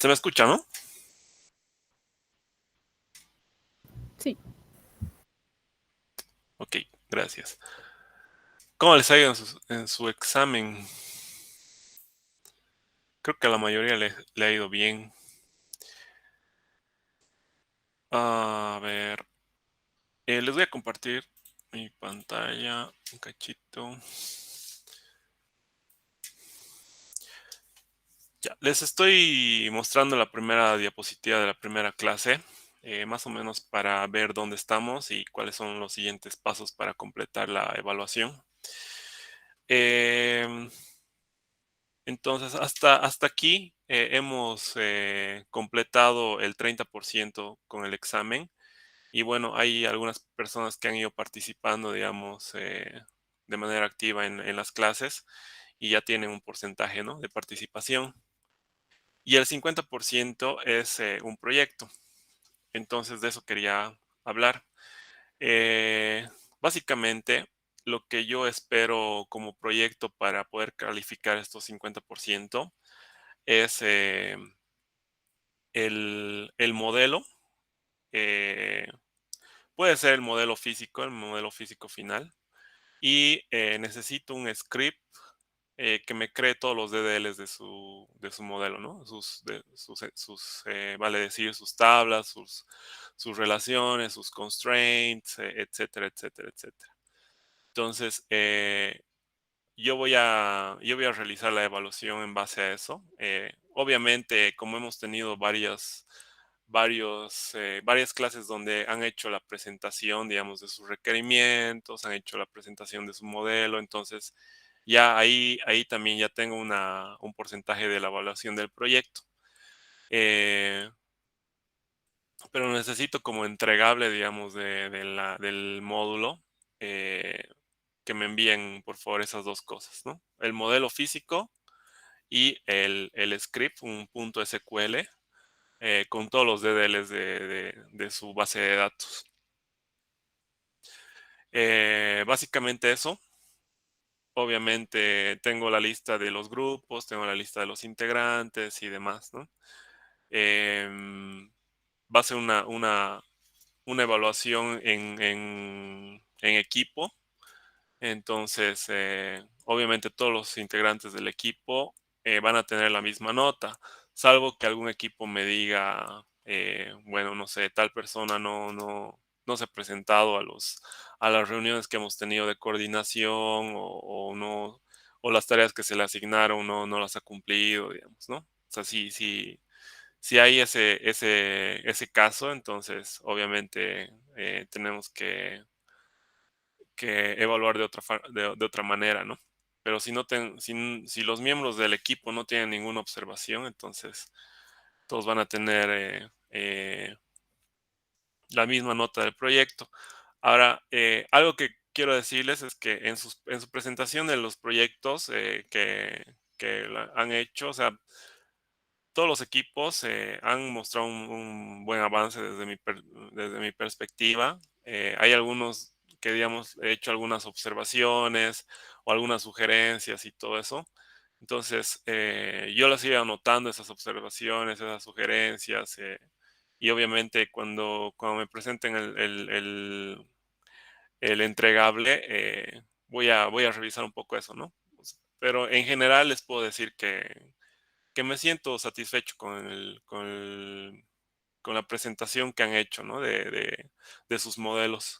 ¿Se me escucha, no? Sí, Ok, gracias. ¿Cómo les ha ido en su examen? Creo que a la mayoría le ha ido bien. A ver, les voy a compartir mi pantalla un cachito. Ya, les estoy mostrando la primera diapositiva de la primera clase, más o menos para ver dónde estamos y cuáles son los siguientes pasos para completar la evaluación. Em, Entonces, hasta aquí hemos completado el 30% con el examen. Y bueno, hay algunas personas que han ido participando, digamos, de manera activa en las clases y ya tienen un porcentaje, ¿no?, de participación. Y el 50% es un proyecto. Entonces, de eso quería hablar. Eh, Básicamente, lo que yo espero como proyecto para poder calificar estos 50% es el modelo. eh, Puede ser el modelo físico final. Y necesito un script que me cree todos los DDLs de su modelo, ¿no? Vale decir, sus tablas, sus relaciones, sus constraints, etcétera, etcétera, etcétera. Entonces, yo voy a realizar la evaluación en base a eso. Obviamente, como hemos tenido varias clases donde han hecho la presentación, digamos, de sus requerimientos, han hecho la presentación de su modelo, entonces ya ahí también ya tengo un porcentaje de la evaluación del proyecto. Eh, pero necesito como entregable, digamos, del módulo, eh, que me envíen, por favor, esas dos cosas, ¿no? El modelo físico y el script, un punto SQL, con todos los DDLs de su base de datos. Básicamente eso. Obviamente tengo la lista de los grupos, tengo la lista de los integrantes y demás, ¿no? Em, Va a ser una evaluación en equipo. Entonces, obviamente todos los integrantes del equipo van a tener la misma nota, salvo que algún equipo me diga, bueno, no sé, tal persona no se ha presentado a las reuniones que hemos tenido de coordinación o no, o las tareas que se le asignaron no las ha cumplido, digamos, ¿no? O sea, si hay ese caso, entonces obviamente tenemos que evaluar de otra manera, ¿no? Pero si los miembros del equipo no tienen ninguna observación, entonces todos van a tener la misma nota del proyecto. Ahora, algo que quiero decirles es que en su presentación de los proyectos que han hecho, o sea, todos los equipos han mostrado un buen avance desde mi perspectiva. Hay algunos que, digamos, he hecho algunas observaciones o algunas sugerencias y todo eso. Entonces, yo las iba anotando, esas observaciones, esas sugerencias, y obviamente cuando me presenten el entregable, voy a revisar un poco eso, ¿no? Pero en general les puedo decir que me siento satisfecho con la presentación que han hecho, ¿no?, de sus modelos.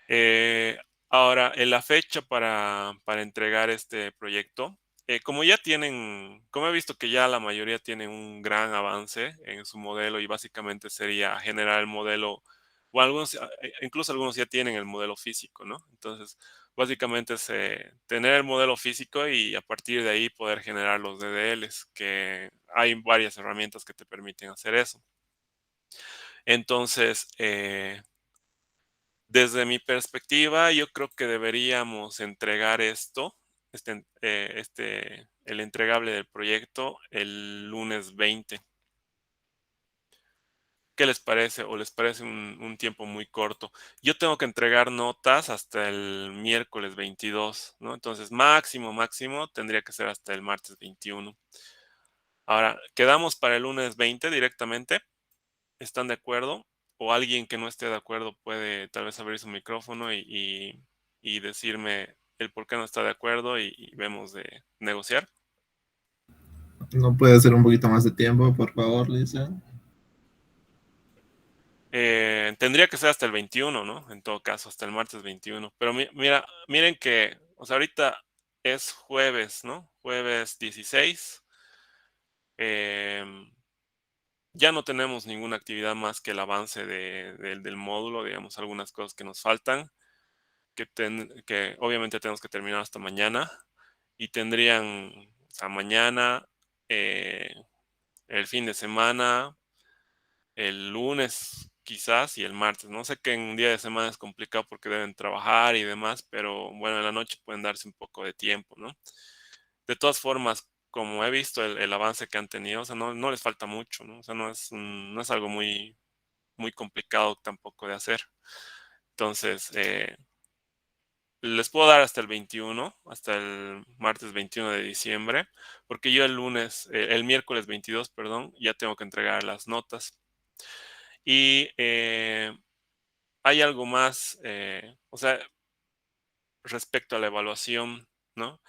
Eh, Ahora, en la fecha para entregar este proyecto, como he visto que ya la mayoría tienen un gran avance en su modelo y básicamente sería generar el modelo, o incluso algunos ya tienen el modelo físico, ¿no? Entonces, básicamente es tener el modelo físico y a partir de ahí poder generar los DDLs, que hay varias herramientas que te permiten hacer eso. Entonces, desde mi perspectiva, yo creo que deberíamos entregar el entregable del proyecto el lunes 20. ¿Qué les parece? ¿O les parece un tiempo muy corto? Yo tengo que entregar notas hasta el miércoles 22, ¿no? Entonces, máximo, máximo, tendría que ser hasta el martes 21. Ahora, quedamos para el lunes 20 directamente. ¿Están de acuerdo? O alguien que no esté de acuerdo puede tal vez abrir su micrófono y decirme el por qué no está de acuerdo y vemos de negociar. ¿No puede ser un poquito más de tiempo, por favor, Lisa? Tendría que ser hasta el 21, ¿no? En todo caso, hasta el martes 21. Pero miren que, o sea, ahorita es jueves, ¿no? Jueves 16. em, ya no tenemos ninguna actividad más que el avance del módulo, digamos, algunas cosas que nos faltan, que obviamente tenemos que terminar hasta mañana y tendrían, o sea, mañana, eh, el fin de semana, el lunes quizás y el martes. No sé que en un día de semana es complicado porque deben trabajar y demás, pero bueno, en la noche pueden darse un poco de tiempo, ¿no? De todas formas, como he visto el avance que han tenido, o sea, no les falta mucho, ¿no? O sea, no es algo muy complicado tampoco de hacer. Entonces, les puedo dar hasta el 21, hasta el martes 21 de diciembre, porque yo el miércoles 22, perdón, ya tengo que entregar las notas. Y hay algo más, o sea, respecto a la evaluación, ¿no?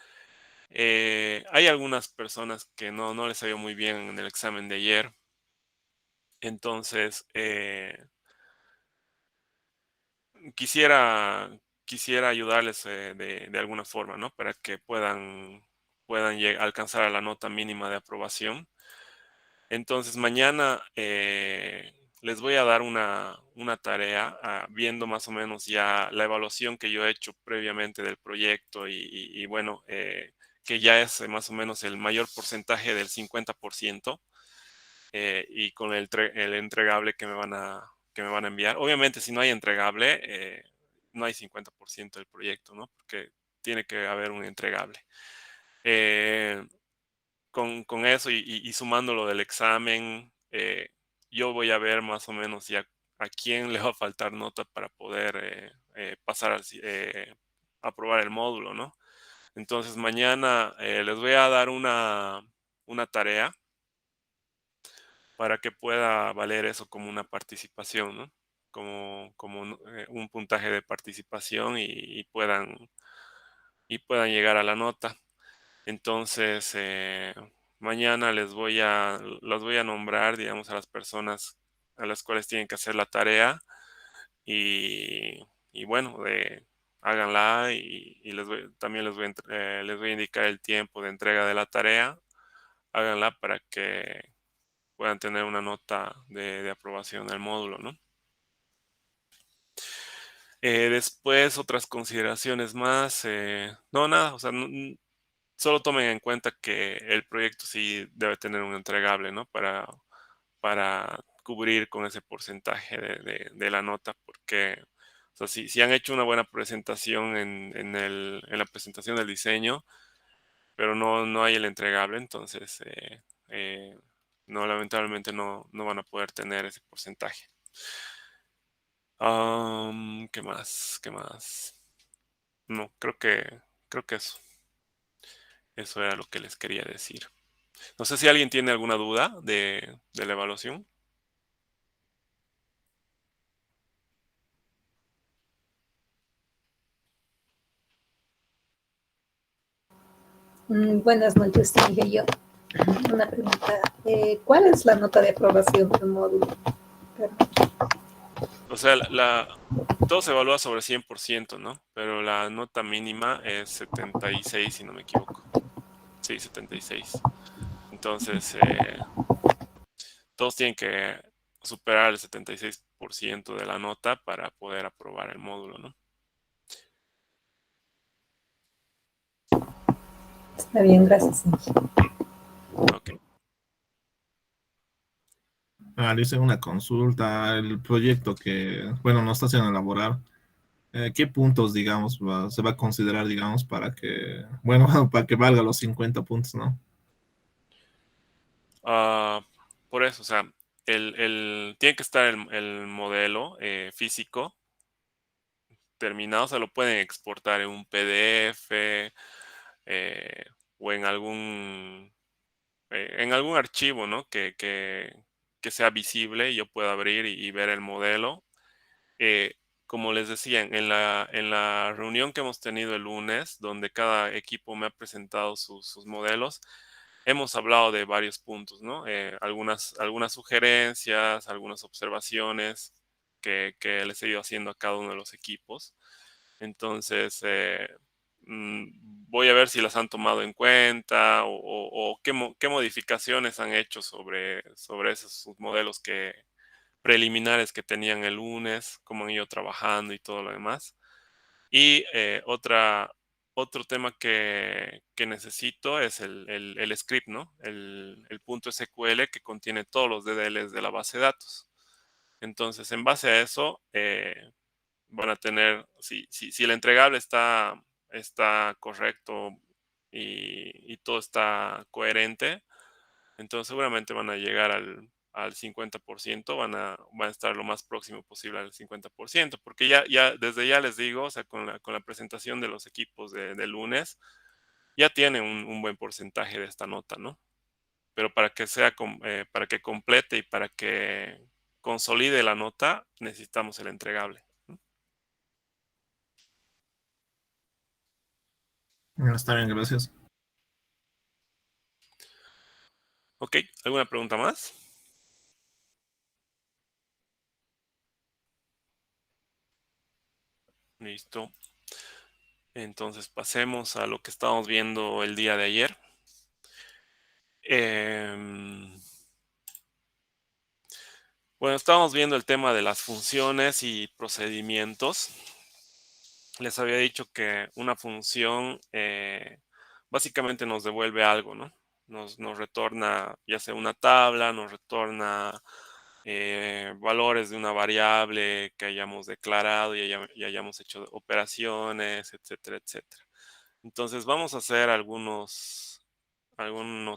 Hay algunas personas que no les salió muy bien en el examen de ayer. Entonces, quisiera, quisiera ayudarles de alguna forma, ¿no? Para que puedan alcanzar a la nota mínima de aprobación. Entonces, mañana les voy a dar una tarea, viendo más o menos ya la evaluación que yo he hecho previamente del proyecto y bueno, que ya es más o menos el mayor porcentaje del 50%, y con el entregable que me van a enviar. Obviamente, si no hay entregable, no hay 50% del proyecto, ¿no? Porque tiene que haber un entregable. Eh, con eso y sumando lo del examen, yo voy a ver más o menos ya a quién le va a faltar nota para poder pasar aprobar el módulo, ¿no? Entonces mañana les voy a dar una tarea para que pueda valer eso como una participación, ¿no? Como un puntaje de participación y puedan llegar a la nota. Entonces, mañana las voy a nombrar, digamos, a las personas a las cuales tienen que hacer la tarea y bueno, háganla y también les voy a indicar el tiempo de entrega de la tarea. Háganla para que puedan tener una nota de aprobación del módulo, ¿no? Después, otras consideraciones más. No, nada, o sea, solo tomen en cuenta que el proyecto sí debe tener un entregable, ¿no? Para cubrir con ese porcentaje de la nota, porque o sea, si han hecho una buena presentación en la presentación del diseño, pero no hay el entregable, entonces no, lamentablemente no van a poder tener ese porcentaje. ¿Qué más? ¿Qué más? No, creo que eso era lo que les quería decir. No sé si alguien tiene alguna duda de la evaluación. Buenas noches, dije yo. Una pregunta. ¿Cuál es la nota de aprobación del módulo? Perdón. O sea, todo se evalúa sobre 100%, ¿no? Pero la nota mínima es 76, si no me equivoco. Sí, 76. Entonces, todos tienen que superar el 76% de la nota para poder aprobar el módulo, ¿no? Está bien, gracias, Inge. Ok. Le hice una consulta, el proyecto que, bueno, nos está haciendo elaborar. ¿Qué puntos, digamos, se va a considerar, digamos, para que, bueno, para que valga los 50 puntos, ¿no? Ah, por eso, o sea, tiene que estar el modelo físico terminado, se lo pueden exportar en un PDF, o en algún en algún archivo, ¿no? Que sea visible y yo pueda abrir y ver el modelo. Eh, Como les decía, en la reunión que hemos tenido el lunes, donde cada equipo me ha presentado sus modelos, hemos hablado de varios puntos, ¿no? Algunas sugerencias, algunas observaciones que les he ido haciendo a cada uno de los equipos. Entonces, voy a ver si las han tomado en cuenta o qué modificaciones han hecho sobre esos sus modelos preliminares que tenían el lunes, cómo han ido trabajando y todo lo demás. Y otro tema que necesito es el script, ¿no? El punto SQL que contiene todos los DDLs de la base de datos. Entonces, en base a eso, van a tener, si el entregable está correcto y todo está coherente, entonces seguramente van a llegar al 50%, van a estar lo más próximo posible al 50%, porque desde ya les digo, o sea, con la presentación de los equipos de lunes, ya tienen un buen porcentaje de esta nota, ¿no? Pero para que complete y para que consolide la nota, necesitamos el entregable. Está bien, gracias. Ok, ¿alguna pregunta más? Listo. Entonces pasemos a lo que estábamos viendo el día de ayer. Bueno, estábamos viendo el tema de las funciones y procedimientos. Les había dicho que una función básicamente nos devuelve algo, ¿no? Nos retorna ya sea una tabla, nos retorna valores de una variable que hayamos declarado y hayamos hecho operaciones, etcétera, etcétera. Entonces vamos a hacer algunos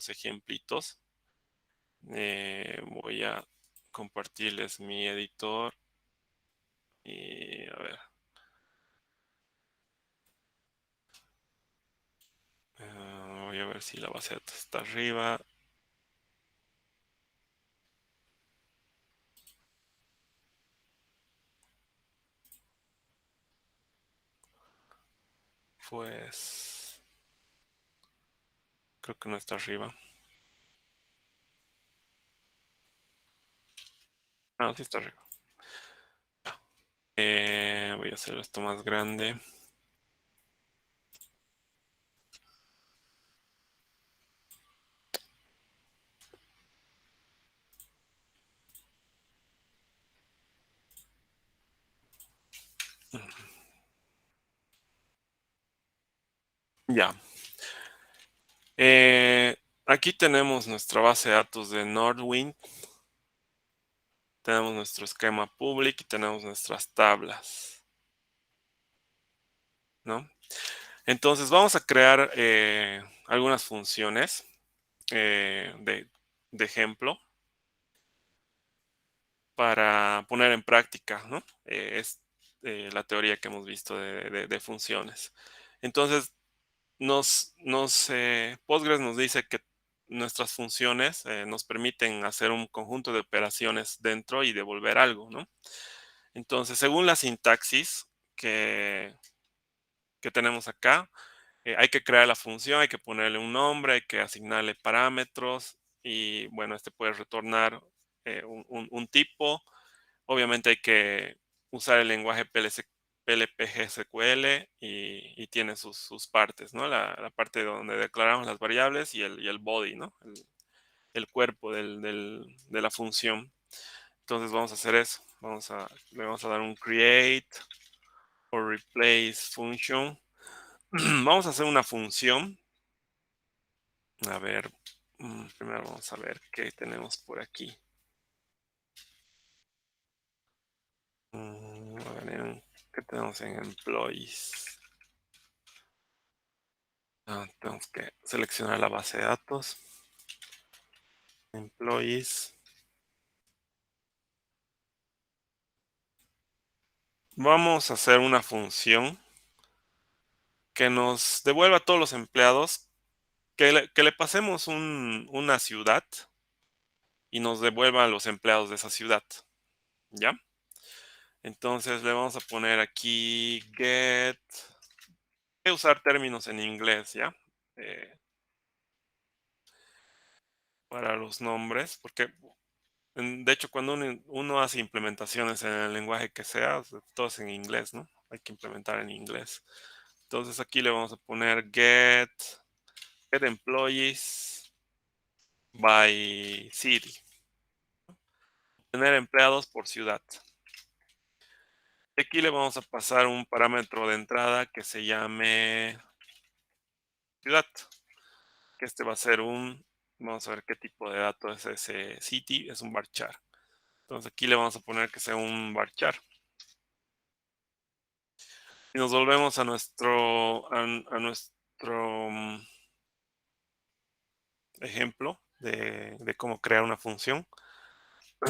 ejemplitos. Voy a compartirles mi editor y a ver. Voy a ver si la base de datos está arriba. Pues creo que no está arriba. Ah, sí está arriba. Voy a hacer esto más grande. Ya. Aquí tenemos nuestra base de datos de Nordwind. Tenemos nuestro esquema public y tenemos nuestras tablas, ¿no? Entonces vamos a crear algunas funciones de ejemplo para poner en práctica, ¿no? Es la teoría que hemos visto de funciones. Entonces, Postgres nos dice que nuestras funciones nos permiten hacer un conjunto de operaciones dentro y devolver algo, ¿no? Entonces, según la sintaxis que tenemos acá, hay que crear la función, hay que ponerle un nombre, hay que asignarle parámetros y, bueno, este puede retornar un tipo. Obviamente hay que usar el lenguaje PLPG-SQL y tiene sus partes, ¿no? La parte donde declaramos las variables y el body, ¿no? El cuerpo de la función. Entonces vamos a hacer eso. Le vamos a dar un create o replace function. Vamos a hacer una función. A ver, primero vamos a ver qué tenemos por aquí. A ver, ¿qué tenemos en employees? Tenemos que seleccionar la base de datos. Employees. Vamos a hacer una función que nos devuelva a todos los empleados que le pasemos una ciudad y nos devuelva a los empleados de esa ciudad, ¿ya? Entonces le vamos a poner aquí get. Voy a usar términos en inglés, ¿ya? Eh, para los nombres, porque de hecho cuando uno hace implementaciones en el lenguaje que sea, o sea, todo es en inglés, ¿no? Hay que implementar en inglés. Entonces aquí le vamos a poner get employees by city. Tener empleados por ciudad. Aquí le vamos a pasar un parámetro de entrada que se llame ciudad. Que este va a ser vamos a ver qué tipo de dato es ese city, es un varchar. Entonces aquí le vamos a poner que sea un varchar. Y nos volvemos a nuestro ejemplo de cómo crear una función.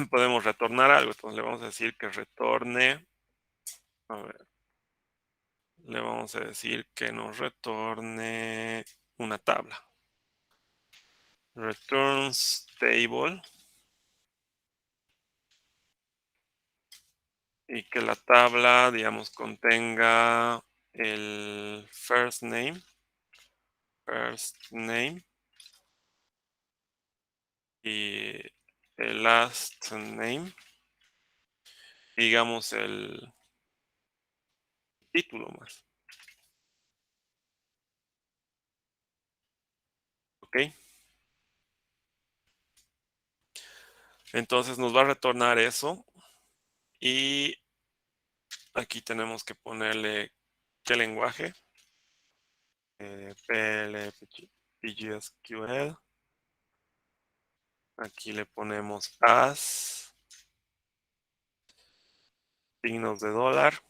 Podemos retornar algo. Entonces le vamos a decir que retorne. A ver, le vamos a decir que nos retorne una tabla. Returns table. Y que la tabla, digamos, contenga el first name y el last name, digamos el título más. ¿Ok? Entonces nos va a retornar eso y aquí tenemos que ponerle qué lenguaje. PL, PGSQL. Aquí le ponemos as, signos de dólar.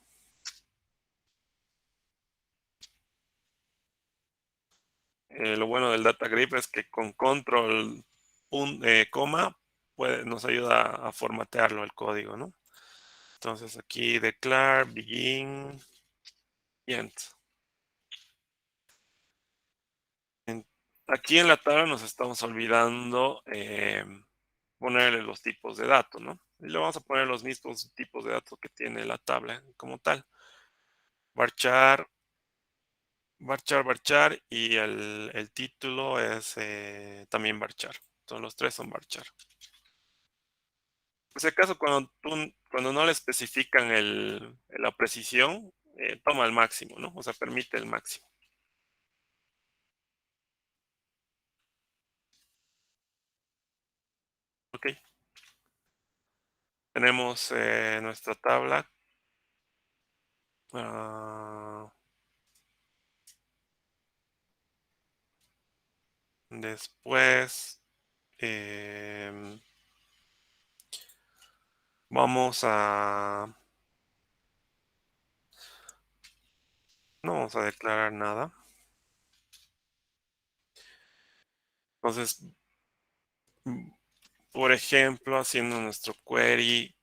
Lo bueno del data grip es que con control coma nos ayuda a formatearlo el código, ¿no? Entonces aquí declare, begin y end. Aquí en la tabla nos estamos olvidando ponerle los tipos de datos, ¿no? Y le vamos a poner los mismos tipos de datos que tiene la tabla como tal. Varchar, y el título es también varchar. Entonces los tres son varchar. Por si acaso, cuando no le especifican la precisión, toma el máximo, ¿no? O sea, permite el máximo. Ok. Tenemos nuestra tabla. Después vamos a... No vamos a declarar nada. Entonces, por ejemplo, haciendo nuestro query,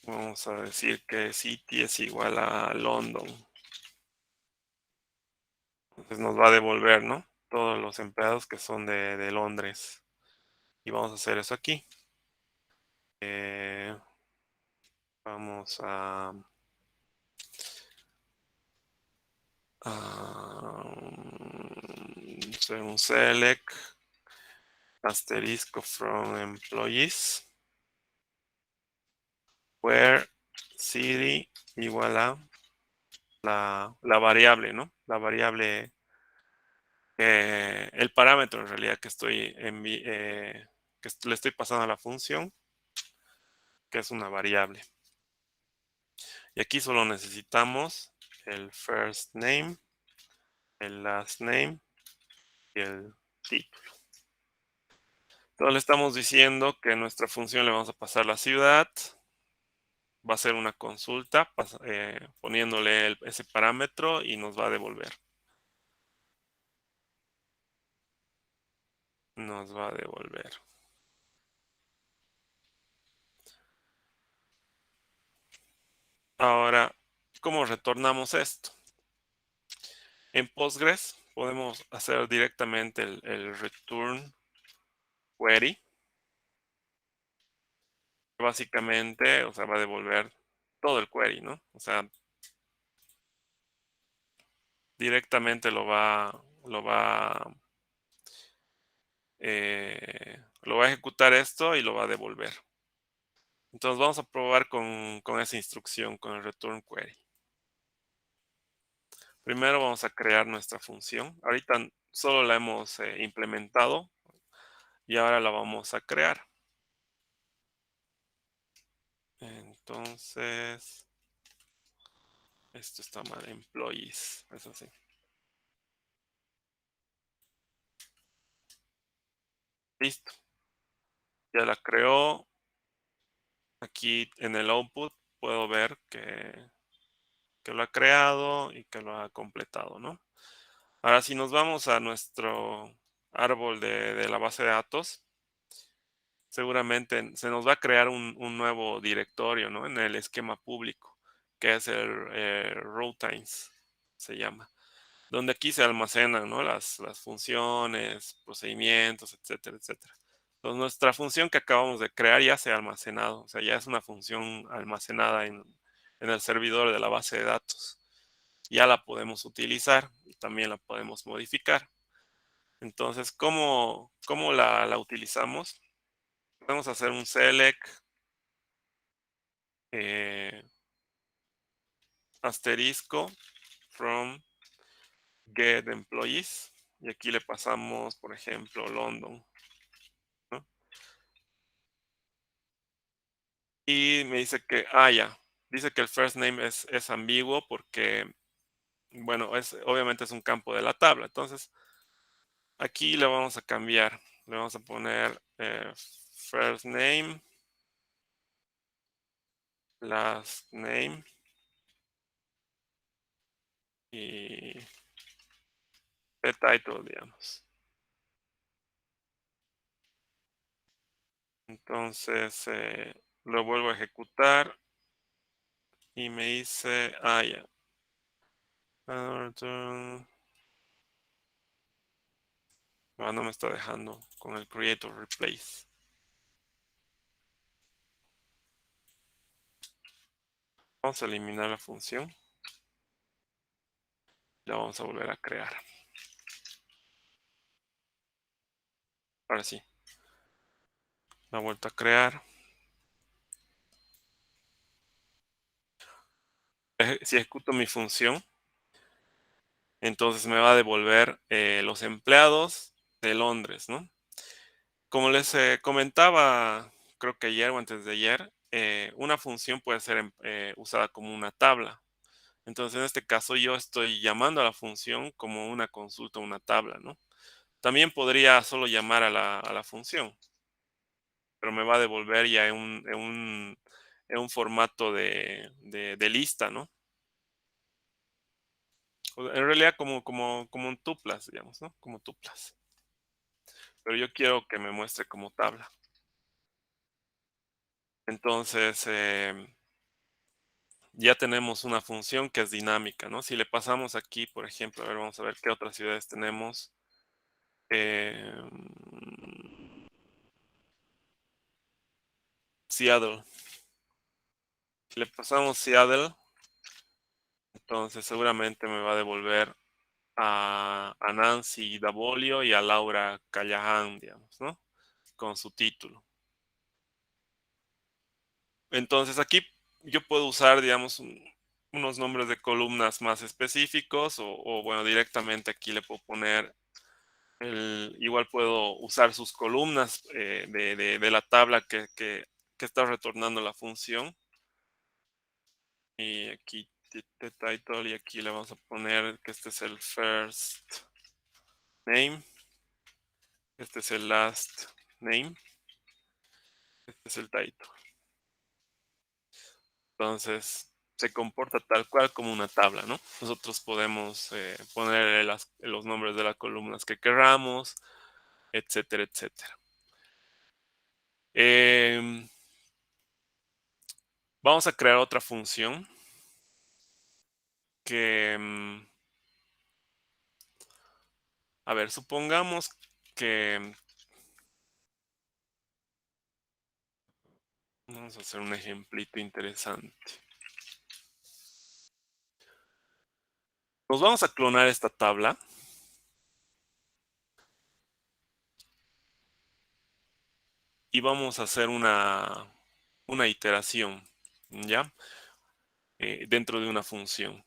vamos a decir que city es igual a London. Entonces nos va a devolver, ¿no? Todos los empleados que son de Londres. Y vamos a hacer eso aquí. Vamos a hacer un select asterisco from employees where city igual a la variable, ¿no? La variable, el parámetro en realidad que le estoy pasando a la función, que es una variable. Y aquí solo necesitamos el first name, el last name y el título. Entonces le estamos diciendo que en nuestra función le vamos a pasar la ciudad. Va a ser una consulta poniéndole ese parámetro y nos va a devolver. Nos va a devolver. Ahora, ¿cómo retornamos esto? En Postgres podemos hacer directamente el return query. Básicamente, o sea, va a devolver todo el query, ¿no? O sea, directamente lo va a ejecutar esto y lo va a devolver. Entonces vamos a probar con esa instrucción, con el return query. Primero vamos a crear nuestra función. Ahorita solo la hemos implementado y ahora la vamos a crear. Entonces, esto está mal, employees, es así. Listo. Ya la creó. Aquí en el output puedo ver que lo ha creado y que lo ha completado, ¿no? Ahora, si nos vamos a nuestro árbol de la base de datos, seguramente se nos va a crear un nuevo directorio, ¿no? En el esquema público, que es el routines, se llama, donde aquí se almacenan, ¿no? Las funciones, procedimientos, etcétera, etcétera. Entonces, nuestra función que acabamos de crear ya se ha almacenado, o sea, ya es una función almacenada en el servidor de la base de datos. Ya la podemos utilizar y también la podemos modificar. Entonces, ¿cómo la utilizamos? Podemos hacer un select asterisco from get employees y aquí le pasamos, por ejemplo, London, ¿no? Y me dice que, ya, dice que el first name es ambiguo porque, bueno, obviamente es un campo de la tabla. Entonces, aquí le vamos a cambiar, le vamos a poner first name, last name y the title, digamos. Entonces, lo vuelvo a ejecutar y me dice, ya. No me está dejando con el create or replace. Vamos a eliminar la función. La vamos a volver a crear. Ahora sí. La he vuelto a crear. Si ejecuto mi función, entonces me va a devolver los empleados de Londres, ¿no? Como les comentaba, creo que ayer o antes de ayer, una función puede ser usada como una tabla. Entonces, en este caso, yo estoy llamando a la función como una consulta, una tabla, ¿no? También podría solo llamar a la función, pero me va a devolver ya en un formato de lista, ¿no? En realidad como un tuplas, digamos, ¿no? Como tuplas. Pero yo quiero que me muestre como tabla. Entonces, ya tenemos una función que es dinámica, ¿no? Si le pasamos aquí, por ejemplo, a ver, vamos a ver qué otras ciudades tenemos. Seattle. Si le pasamos Seattle, entonces seguramente me va a devolver a Nancy Davolio y a Laura Callahan, digamos, ¿no? Con su título. Entonces aquí yo puedo usar, digamos, unos nombres de columnas más específicos o bueno, directamente aquí le puedo poner igual puedo usar sus columnas de la tabla que está retornando la función. Y aquí the title y aquí le vamos a poner que este es el first name, este es el last name, este es el title. Entonces se comporta tal cual como una tabla, ¿no? Nosotros podemos poner los nombres de las columnas que queramos, etcétera, etcétera. Vamos a crear otra función que A ver, supongamos que vamos a hacer un ejemplito interesante. Nos vamos a clonar esta tabla. Y vamos a hacer una iteración, ¿ya? Dentro de una función.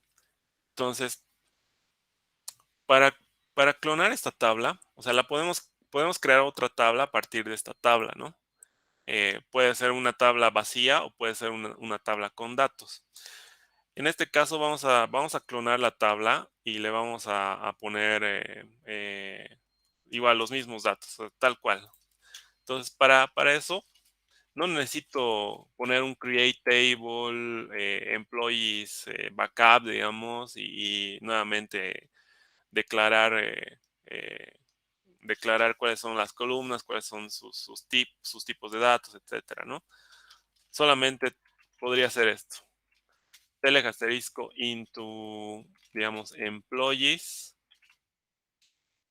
Entonces, para, para clonar esta tabla, o sea, podemos crear otra tabla a partir de esta tabla, ¿no? Puede ser una tabla vacía o puede ser una tabla con datos. En este caso vamos a clonar la tabla y le vamos a poner igual los mismos datos, tal cual. Entonces, para eso no necesito poner un create table, employees backup, digamos, y nuevamente declarar, declarar cuáles son las columnas, cuáles son sus tipos de datos, etcétera, ¿no? Solamente podría hacer esto. Select asterisco into, digamos, employees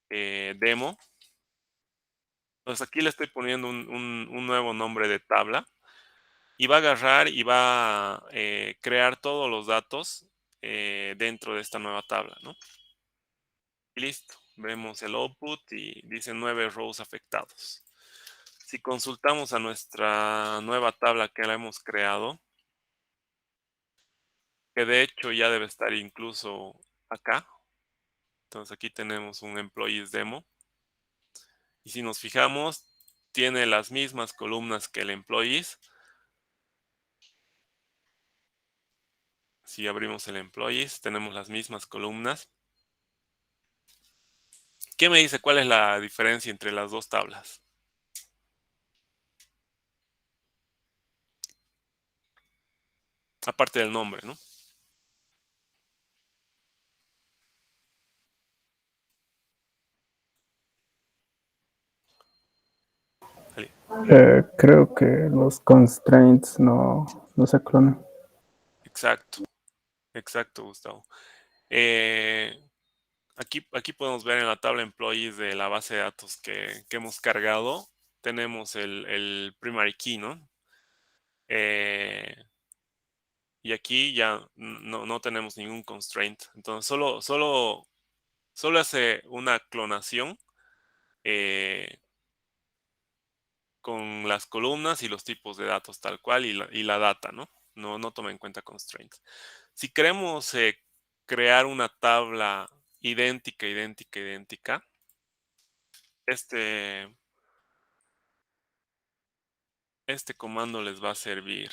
demo. Entonces aquí le estoy poniendo un nuevo nombre de tabla. Y va a agarrar y va a crear todos los datos dentro de esta nueva tabla, ¿no? Y listo. Vemos el output y dice 9 rows afectados. Si consultamos a nuestra nueva tabla que la hemos creado, que de hecho ya debe estar incluso acá. Entonces aquí tenemos un employees demo. Y si nos fijamos, tiene las mismas columnas que el employees. Si abrimos el employees, tenemos las mismas columnas. ¿Qué me dice cuál es la diferencia entre las dos tablas? Aparte del nombre, ¿no? Ali. Creo que los constraints no se clonan. Exacto, exacto, Gustavo. Aquí podemos ver en la tabla employees de la base de datos que hemos cargado, tenemos el primary key, ¿no? Y aquí ya no tenemos ningún constraint. Entonces solo hace una clonación con las columnas y los tipos de datos tal cual y la data, ¿no? No toma en cuenta constraints. Si queremos crear una tabla idéntica, este comando les va a servir.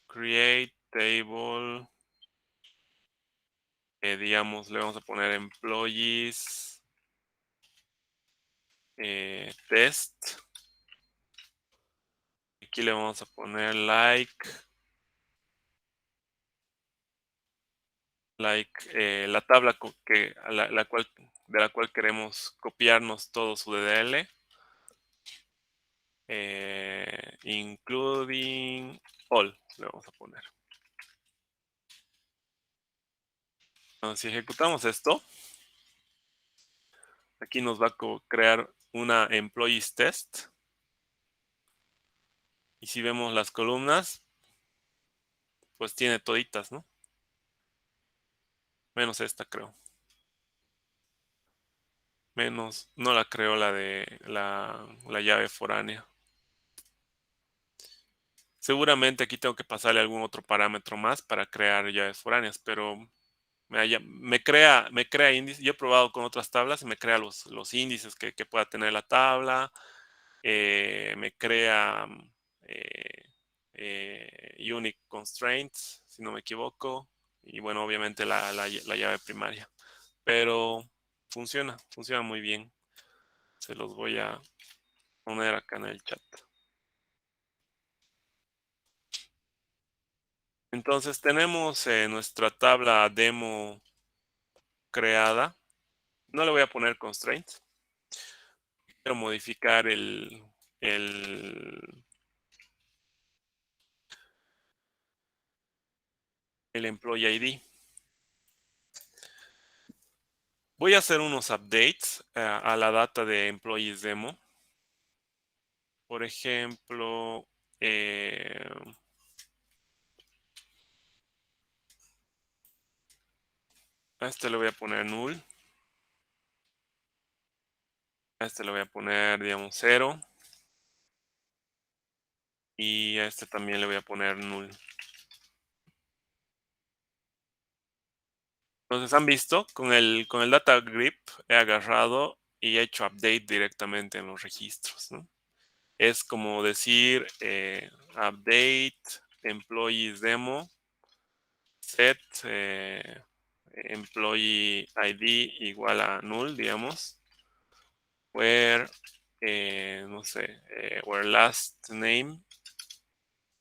Create table, digamos, le vamos a poner employees test. Aquí le vamos a poner la tabla de la cual queremos copiarnos todo su DDL. Including all, le vamos a poner. Entonces, si ejecutamos esto, aquí nos va a crear una employees test. Y si vemos las columnas, pues tiene toditas, ¿no? Menos esta, creo. Menos, no la creo la de la llave foránea. Seguramente aquí tengo que pasarle algún otro parámetro más para crear llaves foráneas, pero me crea índices. Yo he probado con otras tablas y me crea los índices que pueda tener la tabla. Me crea unique constraints, si no me equivoco. Y bueno, obviamente la llave primaria. Pero funciona muy bien. Se los voy a poner acá en el chat. Entonces tenemos nuestra tabla demo creada. No le voy a poner constraints. Quiero modificar el employee ID. Voy a hacer unos updates a la data de employees demo. Por ejemplo, a este le voy a poner null. A este le voy a poner, digamos, 0. Y a este también le voy a poner null. Entonces, ¿han visto? Con el data grip he agarrado y he hecho update directamente en los registros, ¿no? Es como decir update employees demo set employee ID igual a null, digamos, where no sé, where last name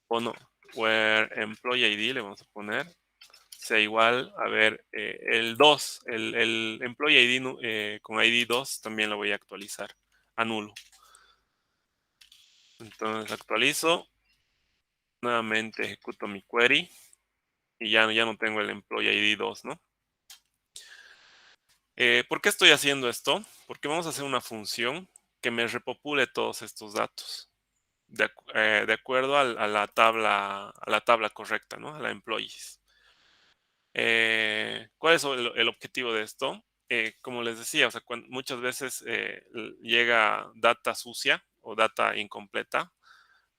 o no, where employee ID le vamos a poner sea igual, a ver, el 2, el employee ID con ID 2 también lo voy a actualizar a nulo. Entonces actualizo, nuevamente ejecuto mi query y ya no tengo el employee ID 2, ¿no? ¿Por qué estoy haciendo esto? Porque vamos a hacer una función que me repopule todos estos datos de acuerdo a la tabla correcta, ¿no? A la employees. ¿Cuál es el objetivo de esto? Como les decía, o sea, muchas veces llega data sucia o data incompleta,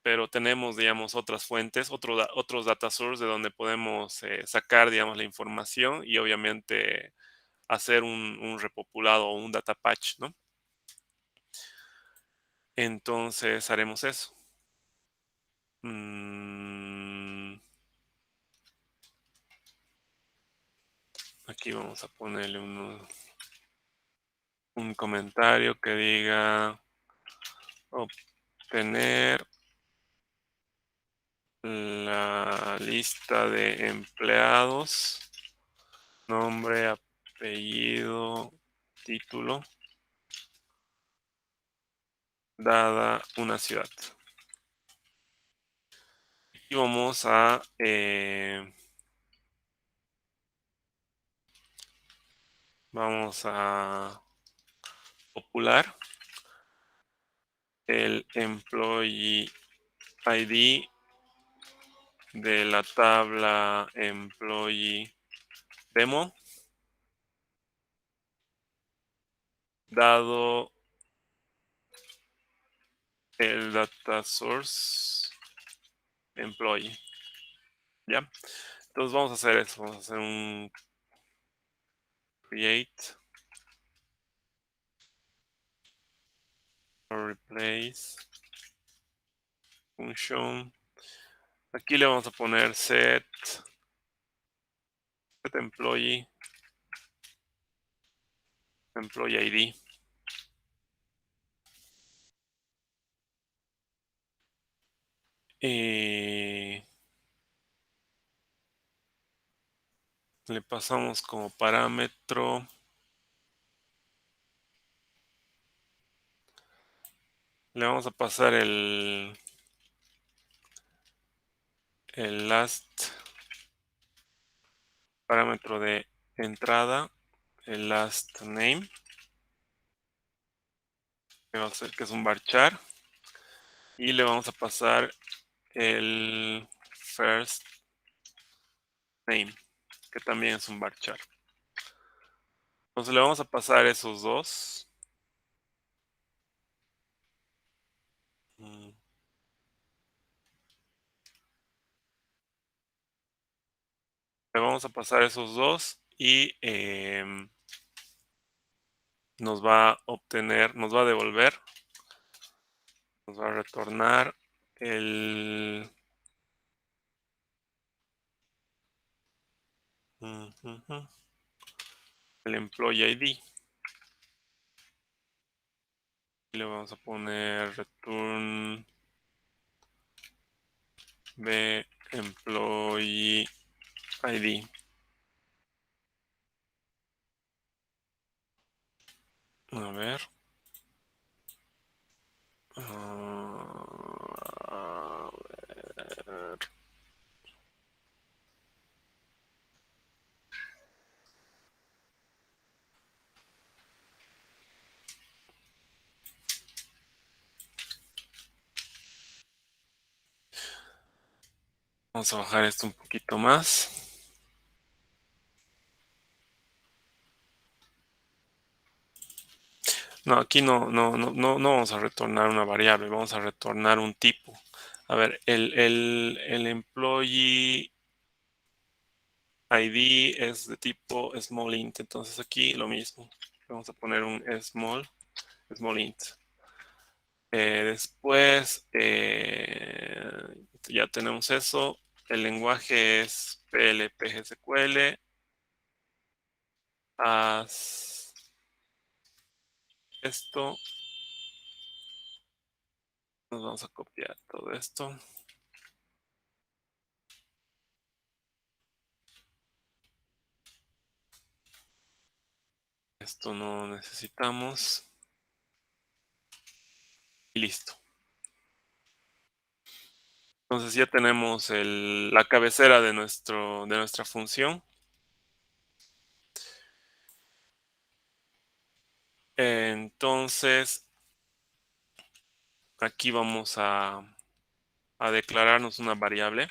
pero tenemos, digamos, otras fuentes, otros data source de donde podemos sacar, digamos, la información y obviamente hacer un repopulado o un data patch, ¿no? Entonces haremos eso. Aquí vamos a ponerle un comentario que diga obtener la lista de empleados, nombre, apellido, título, dada una ciudad. Y vamos a popular el employee ID de la tabla employee demo dado el data source employee. ¿Ya? Entonces vamos a hacer eso. Vamos a hacer un create or replace function. Aquí le vamos a poner set employee ID. Y le pasamos como parámetro le vamos a pasar el last parámetro de entrada, el last name, que va a ser que es un varchar, y le vamos a pasar el first name, que también es un varchar. Entonces le vamos a pasar esos dos. Le vamos a pasar esos dos y nos va a obtener, nos va a devolver, nos va a retornar el employee ID. Y le vamos a poner return de employee ID. A ver. A ver. Vamos a bajar esto un poquito más. No, aquí no vamos a retornar una variable, vamos a retornar un tipo. A ver, el employee ID es de tipo small int, entonces aquí lo mismo. Vamos a poner un small int. Después ya tenemos eso. El lenguaje es PLPGSQL. Haz esto. Nos vamos a copiar todo esto. Esto no necesitamos. Y listo. Entonces ya tenemos la cabecera de nuestra función. Entonces, aquí vamos a declararnos una variable.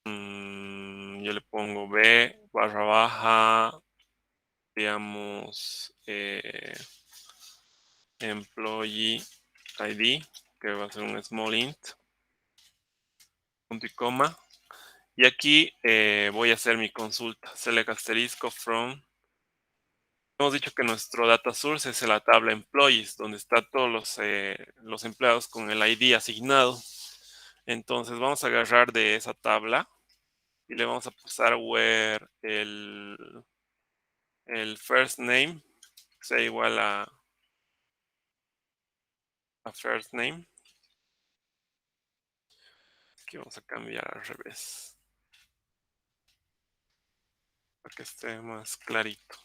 Yo le pongo b barra baja, digamos, employee ID, que va a ser un small int, punto y coma. Y aquí voy a hacer mi consulta. Select asterisco from. Hemos dicho que nuestro data source es la tabla employees, donde están todos los empleados con el ID asignado. Entonces vamos a agarrar de esa tabla y le vamos a pasar where el first name sea igual a first name. Aquí vamos a cambiar al revés para que esté más clarito.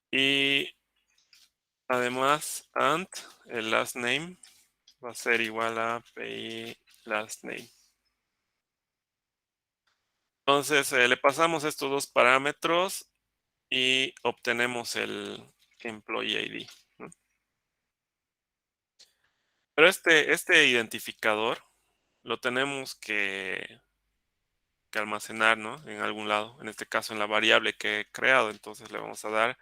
Y además, and el last name va a ser igual a pay last name. Entonces le pasamos estos dos parámetros y obtenemos el employee ID, ¿no? Pero este identificador lo tenemos que almacenar, ¿no? En algún lado, en este caso en la variable que he creado. Entonces le vamos a dar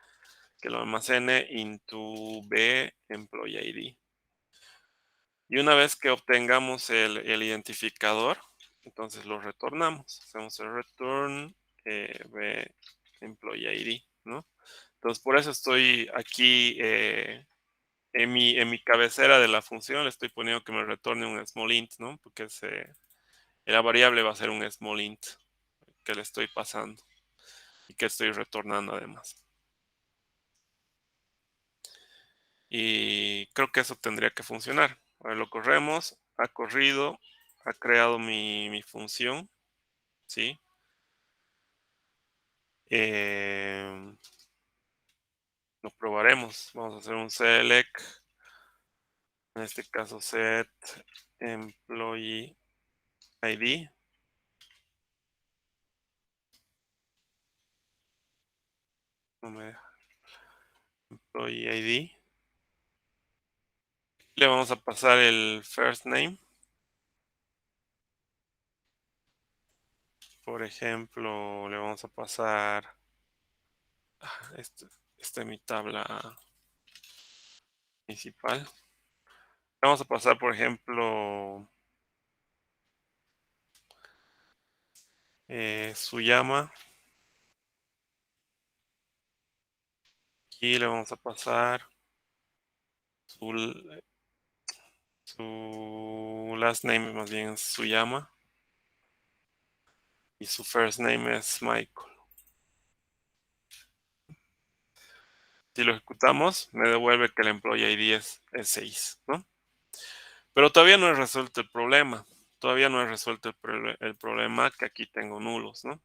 que lo almacene into b employee ID. Y una vez que obtengamos el identificador, entonces lo retornamos. Hacemos el return b employee ID, ¿no? Entonces por eso estoy aquí en mi cabecera de la función, le estoy poniendo que me retorne un small int, ¿no? Porque la variable va a ser un small int que le estoy pasando y que estoy retornando además. Y creo que eso tendría que funcionar. Ahora lo corremos, ha corrido, ha creado mi función, ¿sí? Lo probaremos. Vamos a hacer un select, en este caso set employee ID. No me deja. Employee ID. Le vamos a pasar el first name. Por ejemplo, le vamos a pasar esta es mi tabla principal. Vamos a pasar, por ejemplo, Suyama. Aquí le vamos a pasar su last name, más bien Suyama. Y su first name es Michael. Si lo ejecutamos, me devuelve que el employee ID es 6, ¿no? Pero todavía no he resuelto el problema. Todavía no he resuelto el problema que aquí tengo nulos, ¿no?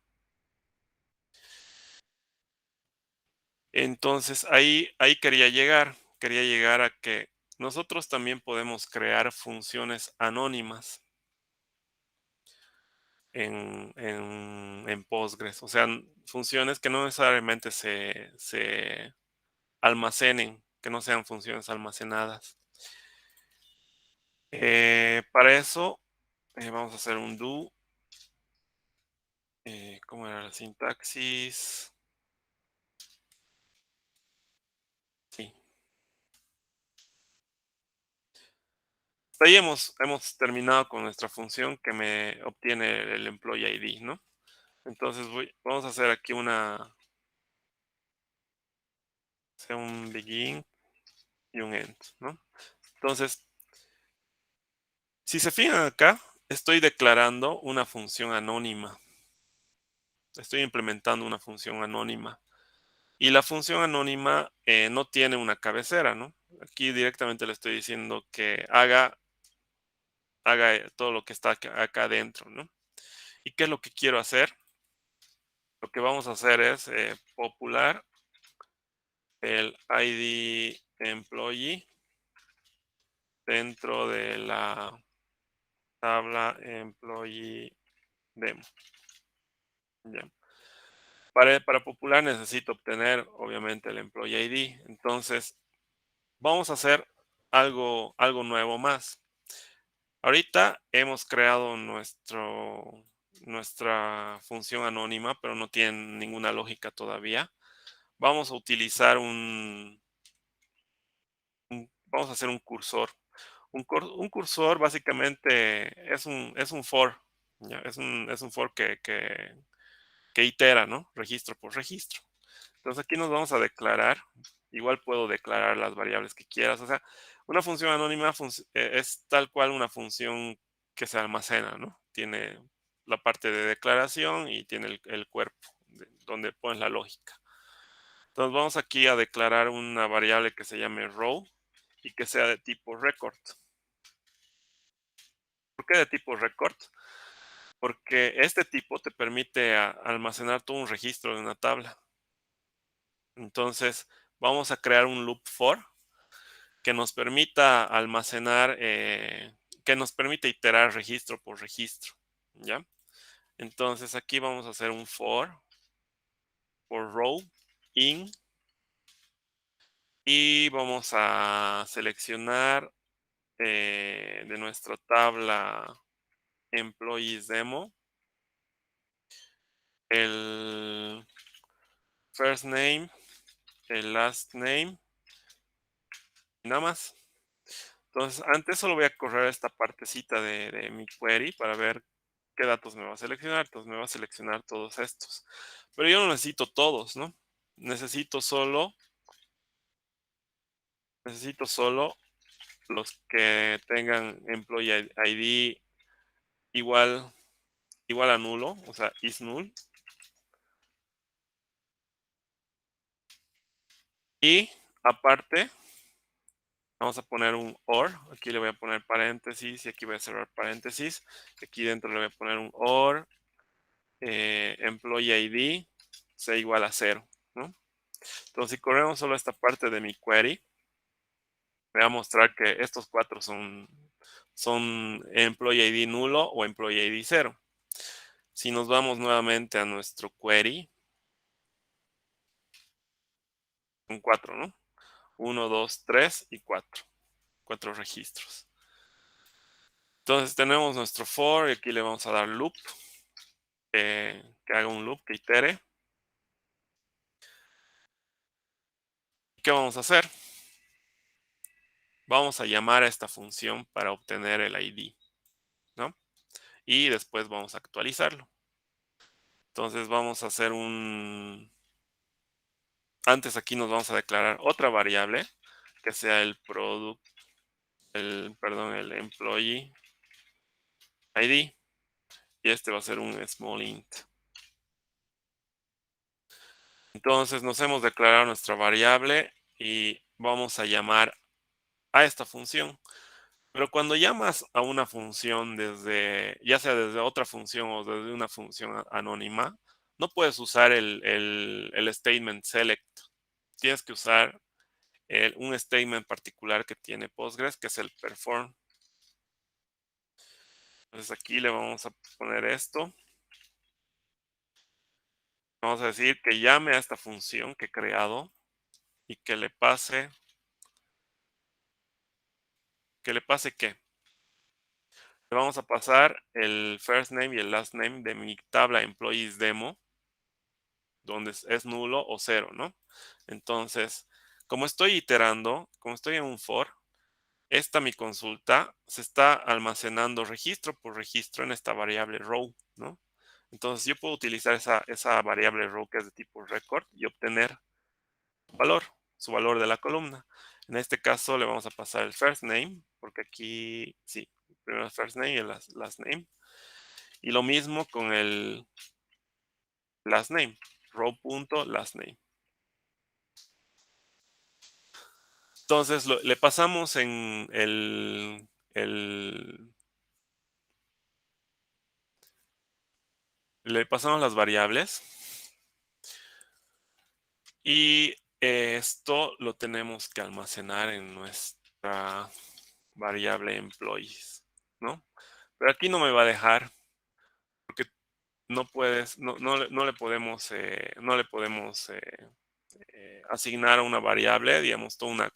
Entonces, ahí quería llegar. Quería llegar a que nosotros también podemos crear funciones anónimas en Postgres. O sea, funciones que no necesariamente se almacenen, que no sean funciones almacenadas. Para eso vamos a hacer un do. ¿Cómo era la sintaxis? Sí. Hasta ahí hemos terminado con nuestra función que me obtiene el employee ID, ¿no? Entonces vamos a hacer aquí un begin y un end, ¿no? Entonces, si se fijan acá, estoy declarando una función anónima. Estoy implementando una función anónima. Y la función anónima no tiene una cabecera, ¿no? Aquí directamente le estoy diciendo que haga todo lo que está acá adentro, ¿no? ¿Y qué es lo que quiero hacer? Lo que vamos a hacer es popular el ID employee dentro de la tabla employee demo. ¿Ya? Para popular necesito obtener, obviamente, el employee ID. Entonces, vamos a hacer algo nuevo más. Ahorita hemos creado nuestra función anónima, pero no tiene ninguna lógica todavía. Vamos a utilizar vamos a hacer un cursor. Un cursor básicamente es un for. ¿Ya? Es un for que itera, ¿no? Registro por registro. Entonces aquí nos vamos a declarar. Igual puedo declarar las variables que quieras. O sea, una función anónima es tal cual una función que se almacena, ¿no? Tiene la parte de declaración y tiene el cuerpo donde pones la lógica. Entonces vamos aquí a declarar una variable que se llame row y que sea de tipo record. ¿Por qué de tipo record? Porque este tipo te permite almacenar todo un registro de una tabla. Entonces vamos a crear un loop for que nos permita almacenar, que nos permite iterar registro por registro, ¿ya? Entonces aquí vamos a hacer un for row in y vamos a seleccionar de nuestra tabla employees demo el first name, el last name y nada más. Entonces, antes solo voy a correr esta partecita de mi query para ver qué datos me va a seleccionar. Entonces, me va a seleccionar todos estos. Pero yo no necesito todos, ¿no? Necesito solo los que tengan employee ID igual a nulo, o sea, is null. Y aparte, vamos a poner un OR. Aquí le voy a poner paréntesis y aquí voy a cerrar paréntesis. Aquí dentro le voy a poner un OR. Employee ID sea igual a 0, ¿no? Entonces, si corremos solo esta parte de mi query, me va a mostrar que estos cuatro son employee ID nulo o employee ID 0. Si nos vamos nuevamente a nuestro query, son 4, ¿no? 1, 2, 3 y 4. 4 registros. Entonces tenemos nuestro for y aquí le vamos a dar loop, que haga un loop, que itere. ¿Qué vamos a hacer? Vamos a llamar a esta función para obtener el ID, ¿no? Y después vamos a actualizarlo. Entonces vamos a hacer antes aquí nos vamos a declarar otra variable que sea el el employee ID. Y este va a ser un small int. Entonces nos hemos declarado nuestra variable y vamos a llamar a esta función. Pero cuando llamas a una función ya sea desde otra función o desde una función anónima, no puedes usar el statement select. Tienes que usar un statement particular que tiene Postgres, que es el perform. Entonces aquí le vamos a poner esto. Vamos a decir que llame a esta función que he creado y que le pase ¿qué? le vamos a pasar el first name y el last name de mi tabla employees demo, donde es nulo o cero, ¿no? Entonces, como estoy iterando, como estoy en un for, mi consulta se está almacenando registro por registro en esta variable row, ¿no? Entonces yo puedo utilizar esa variable row que es de tipo record y obtener su valor de la columna. En este caso le vamos a pasar el first name, porque aquí, sí, primero el first name y el last name. Y lo mismo con el last name, row.lastname. Entonces le pasamos en le pasamos las variables y esto lo tenemos que almacenar en nuestra variable employees, ¿no? Pero aquí no me va a dejar porque no puedes, no le podemos asignar a una variable, digamos, toda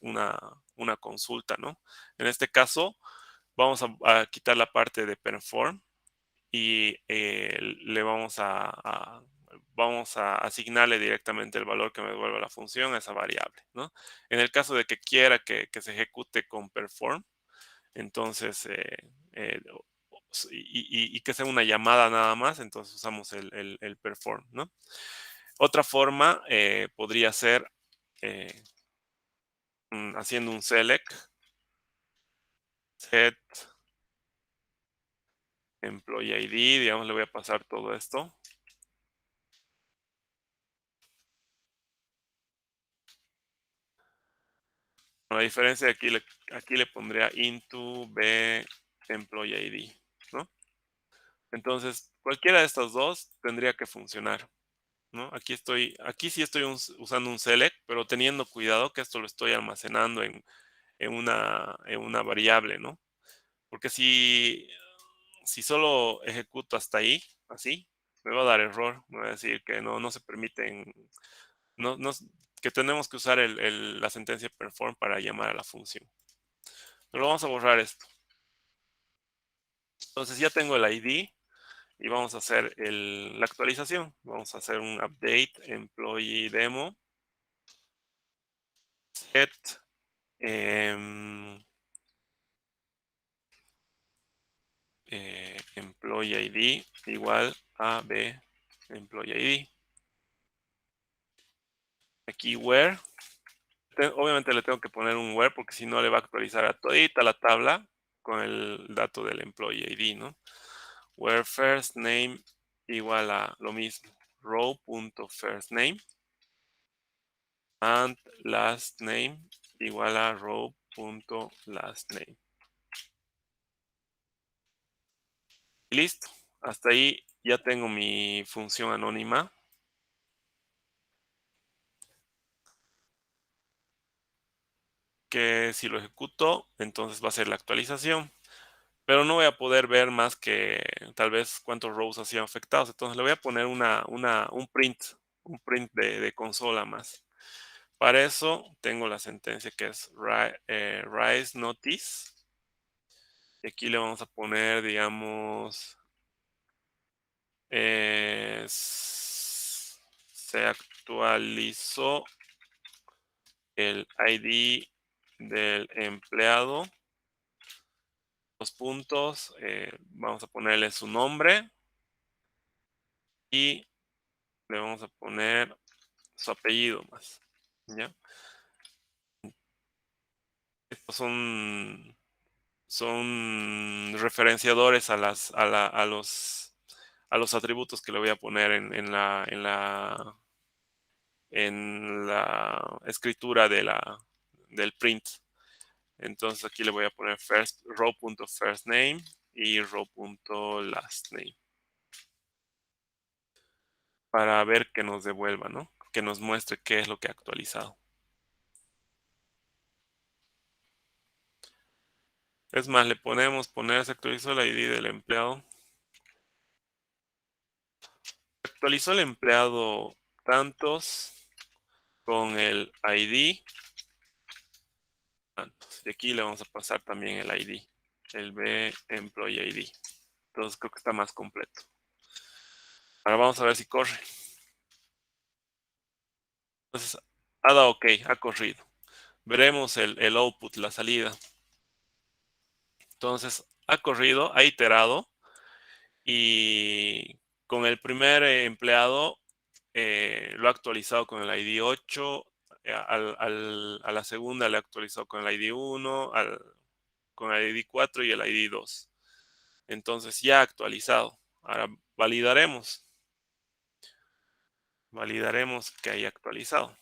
una consulta, ¿no? En este caso, vamos a quitar la parte de perform y le vamos a asignarle directamente el valor que me devuelve la función a esa variable, ¿no? En el caso de que quiera que se ejecute con perform, entonces, y que sea una llamada nada más, entonces usamos el perform, ¿no? Otra forma podría ser haciendo un select, set employee ID, digamos, le voy a pasar todo esto. La diferencia de aquí le pondría into b employee ID, ¿no? Entonces, cualquiera de estas dos tendría que funcionar, ¿no? Aquí sí estoy usando un select, pero teniendo cuidado que esto lo estoy almacenando en una variable, ¿no? Porque si solo ejecuto hasta ahí, así, me va a dar error, me va a decir que no se permiten, no, no, que tenemos que usar la sentencia perform para llamar a la función. Pero vamos a borrar esto. Entonces ya tengo el ID y vamos a hacer la actualización. Vamos a hacer un update employee demo set employee ID igual a b employee ID. Aquí where. Obviamente le tengo que poner un where porque si no le va a actualizar a todita la tabla con el dato del employee ID, ¿no? Where first name igual a lo mismo, row.firstName and last name igual a row.lastName. Y listo. Hasta ahí ya tengo mi función anónima. Que si lo ejecuto, entonces va a ser la actualización. Pero no voy a poder ver más que tal vez cuántos rows hacían afectados. Entonces le voy a poner un print de consola más. Para eso tengo la sentencia que es rise notice. Y aquí le vamos a poner, digamos, se actualizó el ID del empleado. Los puntos, vamos a ponerle su nombre y le vamos a poner su apellido más, ¿ya? Estos son referenciadores a los atributos que le voy a poner en la escritura del print. Entonces aquí le voy a poner row.firstName y row.lastName para ver que nos devuelva, ¿no? Que nos muestre qué es lo que ha actualizado. Es más, le ponemos se actualizó el ID del empleado. Actualizó el empleado tantos con el ID tantos. Y aquí le vamos a pasar también el ID. el B employee ID. Entonces creo que está más completo. Ahora vamos a ver si corre. Entonces ha dado OK, ha corrido. Veremos el output, la salida. Entonces ha corrido, ha iterado y con el primer empleado lo ha actualizado con el ID 8. A la segunda le ha actualizado con el ID 1, con el ID 4 y el ID 2. Entonces ya ha actualizado. Ahora validaremos. Validaremos que haya actualizado.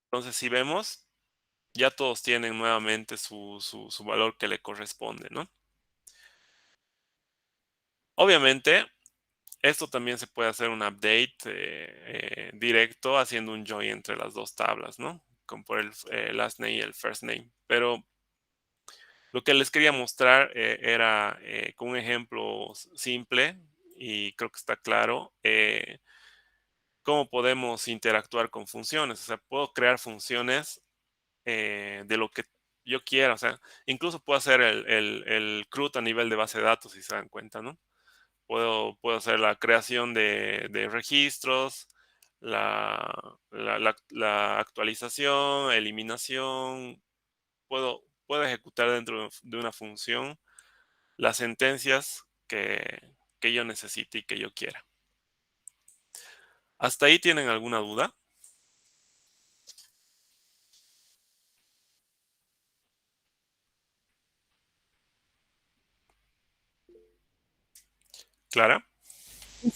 Entonces si vemos, ya todos tienen nuevamente su valor que le corresponde, ¿no? Obviamente, esto también se puede hacer un update directo haciendo un join entre las dos tablas, ¿no? Como por el last name y el first name. Pero lo que les quería mostrar era con un ejemplo simple y creo que está claro cómo podemos interactuar con funciones. O sea, puedo crear funciones de lo que yo quiera. O sea, incluso puedo hacer el CRUD a nivel de base de datos, si se dan cuenta, ¿no? Puedo hacer la creación de registros, la actualización, eliminación. Puedo ejecutar dentro de una función las sentencias que yo necesite y que yo quiera. ¿Hasta ahí tienen alguna duda? ¿Clara?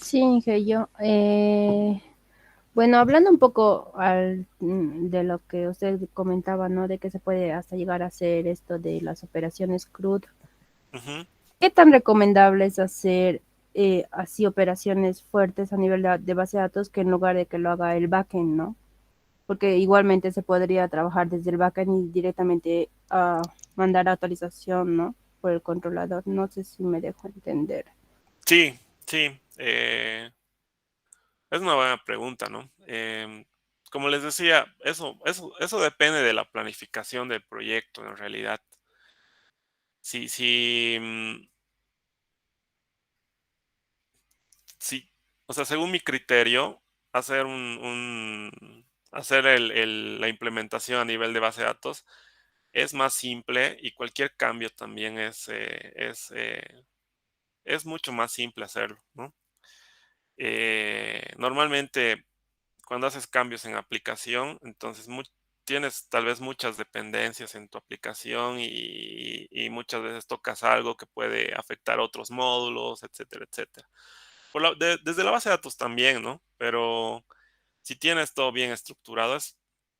Sí, Inge, bueno, hablando un poco de lo que usted comentaba, ¿no? De que se puede hasta llegar a hacer esto de las operaciones CRUD. Ujú. ¿Qué tan recomendable es hacer así operaciones fuertes a nivel de base de datos que en lugar de que lo haga el backend, ¿no? Porque igualmente se podría trabajar desde el backend y directamente mandar actualización, ¿no? Por el controlador. No sé si me dejo entender. Sí, sí. Es una buena pregunta, ¿no? Como les decía, eso depende de la planificación del proyecto en realidad. Si, sí, o sea, según mi criterio, hacer hacer la implementación a nivel de base de datos es más simple y cualquier cambio también es mucho más simple hacerlo, ¿no? Normalmente cuando haces cambios en aplicación, entonces tienes tal vez muchas dependencias en tu aplicación y muchas veces tocas algo que puede afectar otros módulos, etcétera, etcétera. Desde la base de datos también, ¿no? Pero si tienes todo bien estructurado,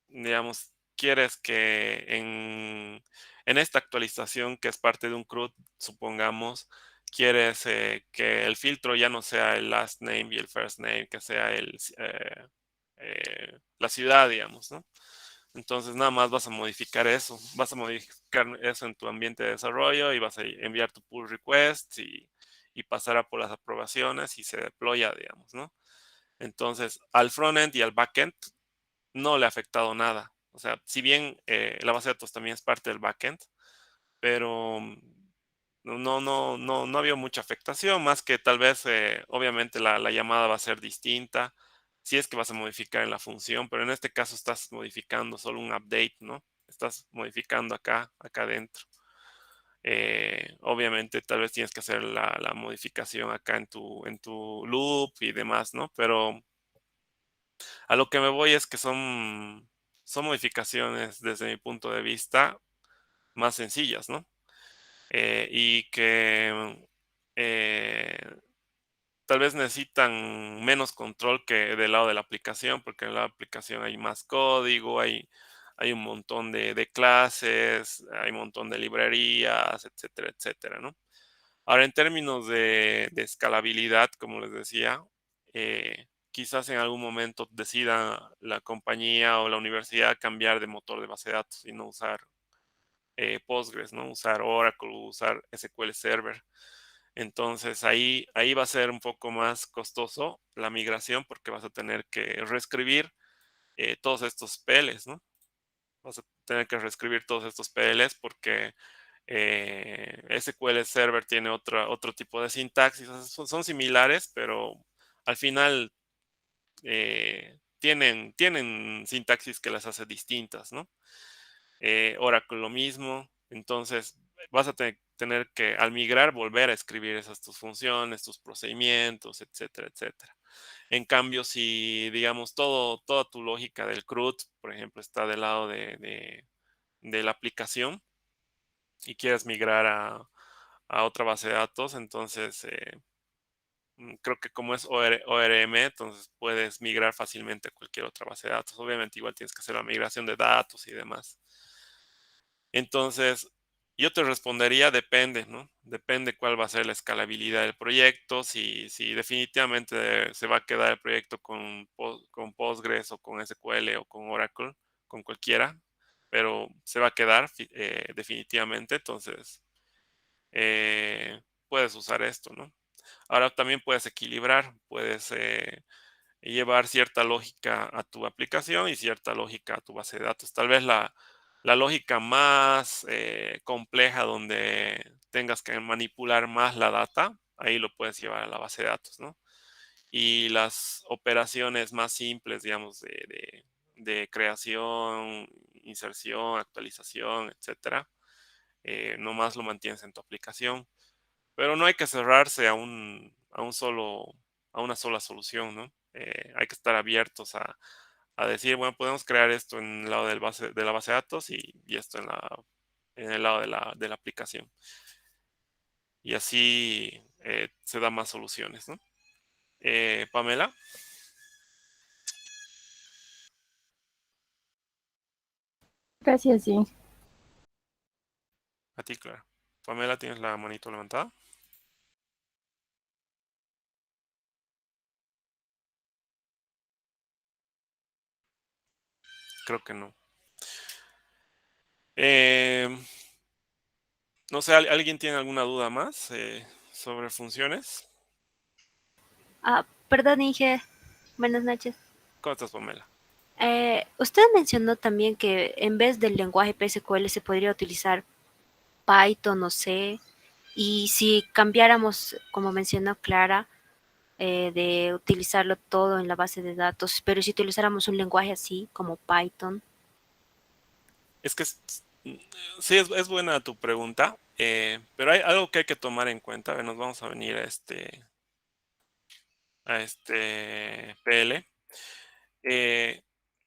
digamos, quieres que en esta actualización que es parte de un CRUD, supongamos, quieres que el filtro ya no sea el last name y el first name, que sea la ciudad, digamos, ¿no? Entonces nada más vas a modificar eso en tu ambiente de desarrollo y vas a enviar tu pull request y pasará por las aprobaciones y se deploya, digamos, ¿no? Entonces, al frontend y al backend no le ha afectado nada. O sea, si bien la base de datos también es parte del backend, pero no había mucha afectación, más que tal vez, obviamente, la llamada va a ser distinta si es que vas a modificar en la función, pero en este caso estás modificando solo un update, ¿no? Estás modificando acá adentro. Obviamente, tal vez tienes que hacer la modificación acá en tu loop y demás, ¿no? Pero a lo que me voy es que son modificaciones desde mi punto de vista más sencillas, ¿no? Y que eh, tal vez necesitan menos control que del lado de la aplicación, porque en la aplicación hay más código, hay un montón de clases, hay un montón de librerías, etcétera, etcétera, ¿no? Ahora, en términos de escalabilidad, como les decía, quizás en algún momento decida la compañía o la universidad cambiar de motor de base de datos y no usar Postgres, ¿no? Usar Oracle, usar SQL Server. Entonces ahí va a ser un poco más costoso la migración porque vas a tener que reescribir todos estos PLs, ¿no? Vas a tener que reescribir todos estos PLs porque SQL Server tiene otro tipo de sintaxis. Son similares, pero al final tienen sintaxis que las hace distintas, ¿no? Oracle lo mismo. Entonces vas a tener que, al migrar, volver a escribir esas tus funciones, tus procedimientos, etcétera, etcétera. En cambio, si, digamos, toda tu lógica del CRUD, por ejemplo, está del lado de la aplicación y quieres migrar a otra base de datos, entonces creo que como es ORM, entonces puedes migrar fácilmente a cualquier otra base de datos. Obviamente igual tienes que hacer la migración de datos y demás. Entonces, yo te respondería, depende, ¿no? Depende cuál va a ser la escalabilidad del proyecto, si definitivamente se va a quedar el proyecto con Postgres o con SQL o con Oracle, con cualquiera, pero se va a quedar definitivamente, entonces puedes usar esto, ¿no? Ahora también puedes equilibrar, puedes llevar cierta lógica a tu aplicación y cierta lógica a tu base de datos. Tal vez la lógica más compleja donde tengas que manipular más la data, ahí lo puedes llevar a la base de datos, ¿no? Y las operaciones más simples, digamos, de creación, inserción, actualización, etcétera, nomás lo mantienes en tu aplicación. Pero no hay que cerrarse a una sola solución, ¿no? Hay que estar abiertos a decir, bueno, podemos crear esto en el lado de la base de datos y esto en el lado de la aplicación. Y así se dan más soluciones, ¿no? Pamela, Gracias, sí. a ti, Clara. Pamela, ¿tienes la manito levantada? Creo que no. No sé, ¿alguien tiene alguna duda más sobre funciones? Perdón, Inge. Buenas noches. ¿Cómo estás, Pamela? Usted mencionó también que en vez del lenguaje PSQL se podría utilizar Python o C. Y si cambiáramos, como mencionó Clara, de utilizarlo todo en la base de datos, pero si utilizáramos un lenguaje así como Python. Es que sí, es buena tu pregunta, pero hay algo que hay que tomar en cuenta. A ver, nos vamos a venir a este PL.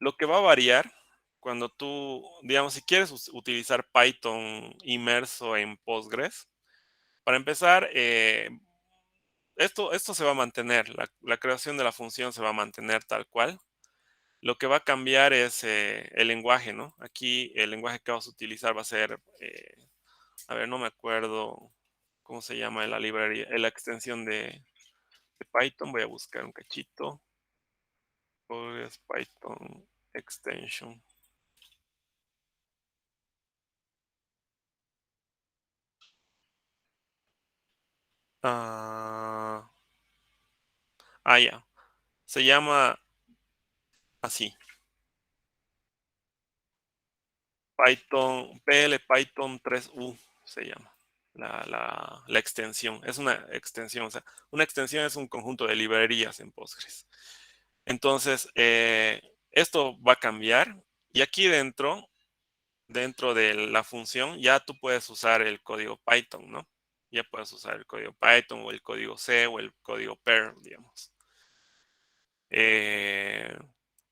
Lo que va a variar cuando tú, digamos, si quieres utilizar Python inmerso en Postgres, para empezar, esto se va a mantener, la creación de la función se va a mantener tal cual. Lo que va a cambiar es el lenguaje, ¿no? Aquí el lenguaje que vas a utilizar va a ser, a ver, no me acuerdo cómo se llama la librería, la extensión de Python. Voy a buscar un cachito. Postgres Python Extension. Ah, ya. Se llama así. Python 3U se llama la extensión. Es una extensión. O sea, una extensión es un conjunto de librerías en Postgres. Entonces, esto va a cambiar. Y aquí dentro de la función, ya tú puedes usar el código Python, ¿no? Ya puedes usar el código Python o el código C o el código Perl, digamos.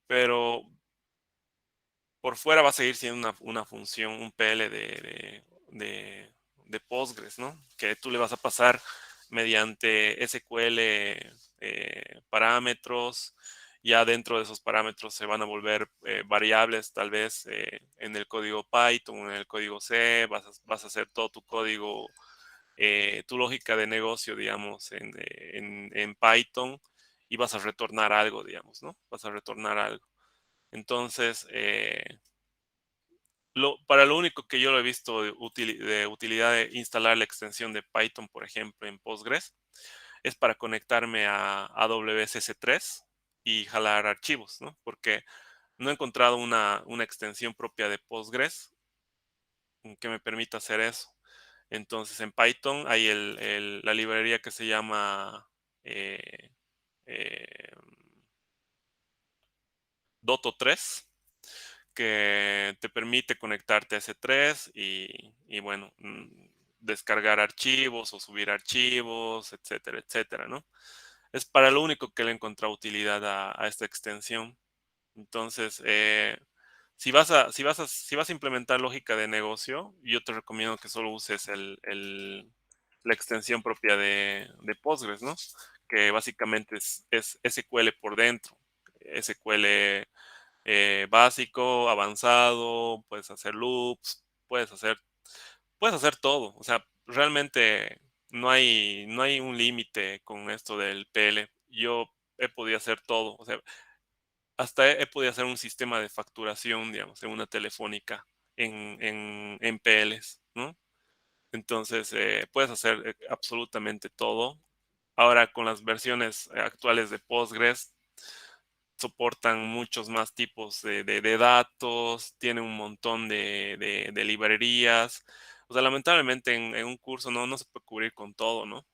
Pero por fuera va a seguir siendo una función, un PL de Postgres, ¿no? Que tú le vas a pasar mediante SQL parámetros. Ya dentro de esos parámetros se van a volver variables, tal vez en el código Python, en el código C, vas a hacer todo tu código, tu lógica de negocio, digamos, en Python y vas a retornar algo, digamos, ¿no? Vas a retornar algo. Entonces, para lo único que yo lo he visto de utilidad de instalar la extensión de Python, por ejemplo, en Postgres, es para conectarme a AWS S3 y jalar archivos, ¿no? Porque no he encontrado una extensión propia de Postgres que me permita hacer eso. Entonces en Python hay la librería que se llama eh, Doto 3, que te permite conectarte a S3 y bueno, descargar archivos o subir archivos, etcétera, etcétera, ¿no? Es para lo único que le he encontrado utilidad a esta extensión. Entonces, si vas a implementar lógica de negocio, yo te recomiendo que solo uses la extensión propia de Postgres, ¿no? Que básicamente es SQL por dentro. SQL básico, avanzado, puedes hacer loops, puedes hacer todo. O sea, realmente no hay un límite con esto del PL. Yo he podido hacer todo. O sea, hasta he podido hacer un sistema de facturación, digamos, en una telefónica en PLs, ¿no? Entonces, puedes hacer absolutamente todo. Ahora, con las versiones actuales de Postgres, soportan muchos más tipos de datos, tiene un montón de librerías. O sea, lamentablemente en un curso no se puede cubrir con todo, ¿no?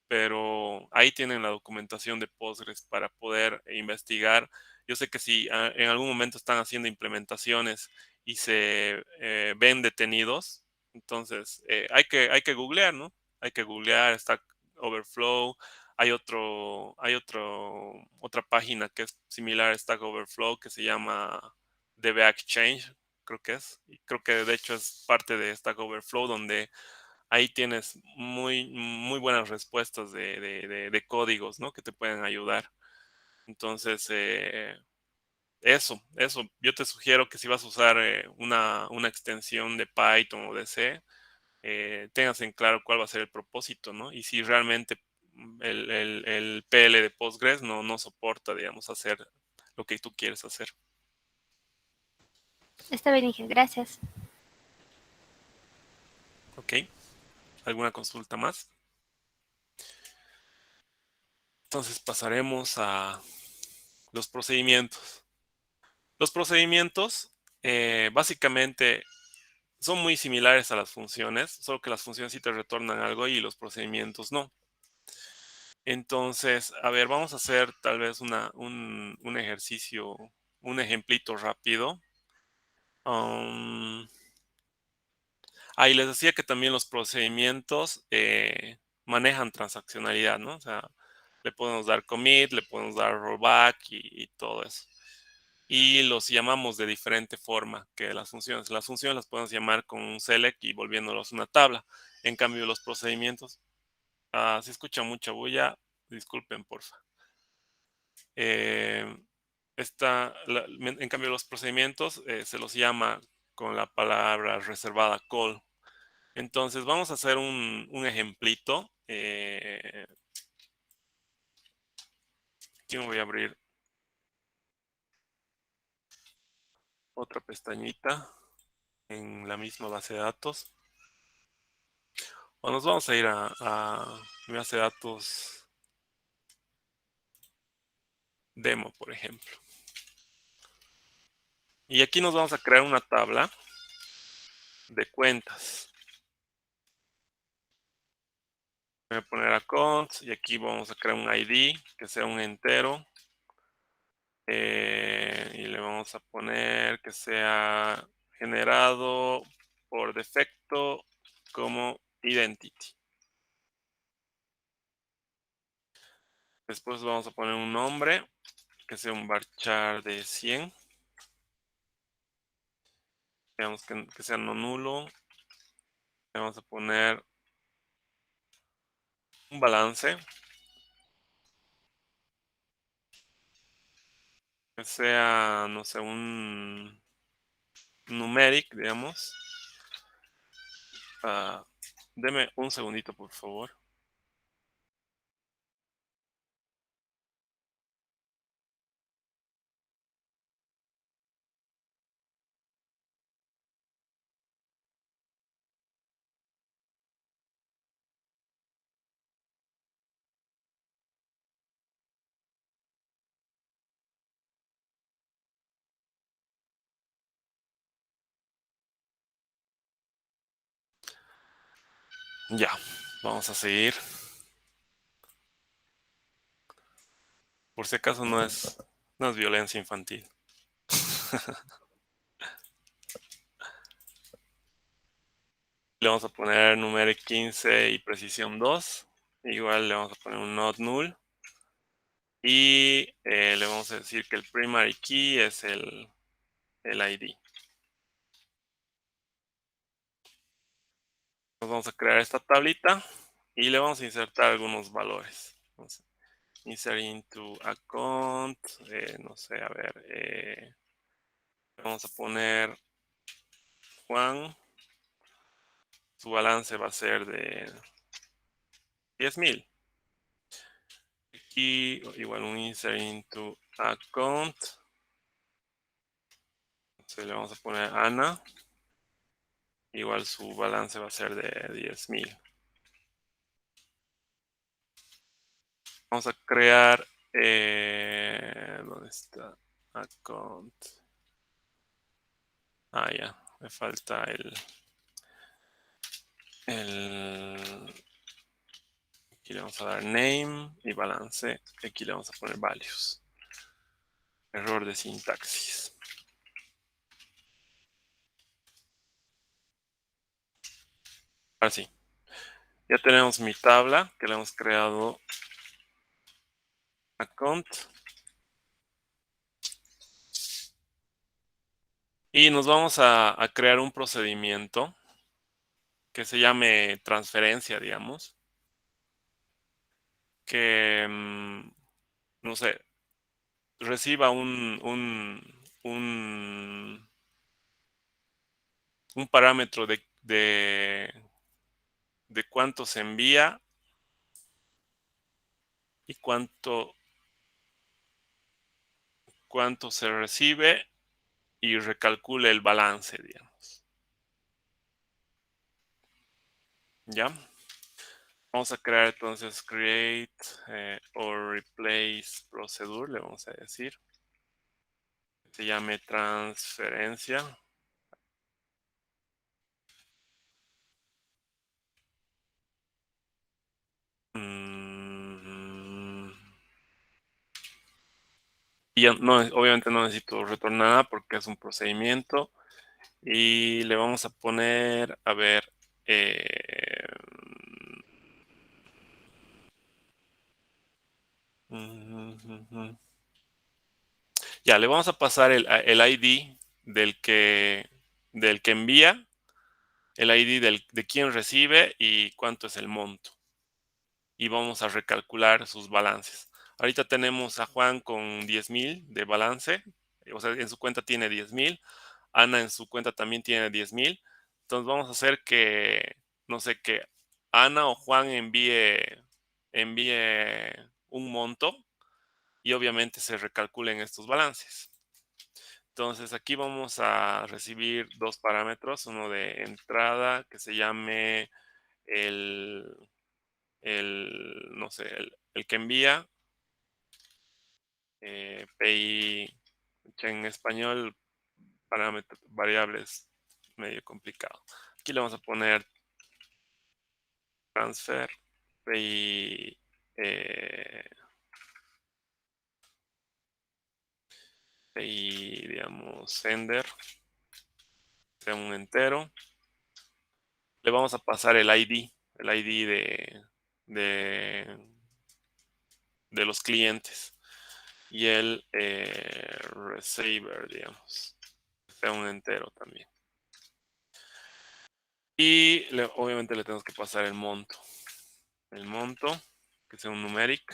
Pero ahí tienen la documentación de Postgres para poder investigar. Yo sé que si en algún momento están haciendo implementaciones y se ven detenidos, entonces hay que googlear, ¿no? Hay que googlear Stack Overflow. Otra página que es similar a Stack Overflow que se llama DB Exchange, creo que es. Y creo que de hecho es parte de Stack Overflow donde ahí tienes muy buenas respuestas de códigos, ¿no? Que te pueden ayudar. Entonces, yo te sugiero que si vas a usar una extensión de Python o de C, tengas en claro cuál va a ser el propósito, ¿no? Y si realmente el PL de Postgres no soporta, digamos, hacer lo que tú quieres hacer. Está bien, Inge, gracias. ¿Ok? ¿Alguna consulta más? Entonces pasaremos a los procedimientos. Los procedimientos básicamente son muy similares a las funciones, solo que las funciones sí te retornan algo y los procedimientos no. Entonces, a ver, vamos a hacer tal vez un ejercicio, un ejemplito rápido. Y les decía que también los procedimientos manejan transaccionalidad, ¿no? O sea, le podemos dar commit, le podemos dar rollback y todo eso. Y los llamamos de diferente forma que las funciones. Las funciones las podemos llamar con un select y volviéndolos una tabla. En cambio, los procedimientos, si escuchan mucha bulla, disculpen, porfa. En cambio, los procedimientos se los llama con la palabra reservada call. Entonces, vamos a hacer un ejemplito. Aquí me voy a abrir otra pestañita en la misma base de datos. O nos vamos a ir a mi base de datos demo, por ejemplo. Y aquí nos vamos a crear una tabla de cuentas. Voy a poner accounts y aquí vamos a crear un ID que sea un entero. Y le vamos a poner que sea generado por defecto como identity. Después vamos a poner un nombre que sea un varchar de 100. Digamos que sea no nulo. Le vamos a poner un balance que sea, no sé, un numeric, digamos. Deme un segundito, por favor. Ya, vamos a seguir. Por si acaso no es violencia infantil. Le vamos a poner numeric 15 y precisión 2. Igual le vamos a poner un not null. Y le vamos a decir que el primary key es el ID. Nos vamos a crear esta tablita y le vamos a insertar algunos valores. Entonces, insert into account, no sé, a ver, vamos a poner Juan, su balance va a ser de 10,000. Aquí igual un insert into account, entonces le vamos a poner Ana, igual su balance va a ser de 10,000. Vamos a crear, ¿dónde está? Account. Ah, ya, me falta aquí le vamos a dar name y balance. Aquí le vamos a poner values. Error de sintaxis. Ahora sí. Ya tenemos mi tabla que le hemos creado account. Y nos vamos a crear un procedimiento que se llame transferencia, digamos. Que, no sé, reciba un parámetro de cuánto se envía y cuánto se recibe y recalcule el balance, digamos. ¿Ya? Vamos a crear entonces create or replace procedure, le vamos a decir. Se llame transferencia. Y ya no, obviamente no necesito retornar nada porque es un procedimiento. Y le vamos a poner, a ver, ya, le vamos a pasar el ID del que envía, el ID de quien recibe y cuánto es el monto. Y vamos a recalcular sus balances. Ahorita tenemos a Juan con 10,000 de balance, o sea, en su cuenta tiene 10,000. Ana en su cuenta también tiene 10,000. Entonces vamos a hacer que, no sé, que Ana o Juan envíe un monto y obviamente se recalculen estos balances. Entonces aquí vamos a recibir dos parámetros, uno de entrada que se llame no sé, el que envía, PI en español, parámetros, variables, medio complicado. Aquí le vamos a poner transfer, PI, digamos, sender, sea un entero. Le vamos a pasar el ID de los clientes y el receiver, digamos, sea un entero también. Y obviamente le tenemos que pasar el monto. El monto, que sea un numeric.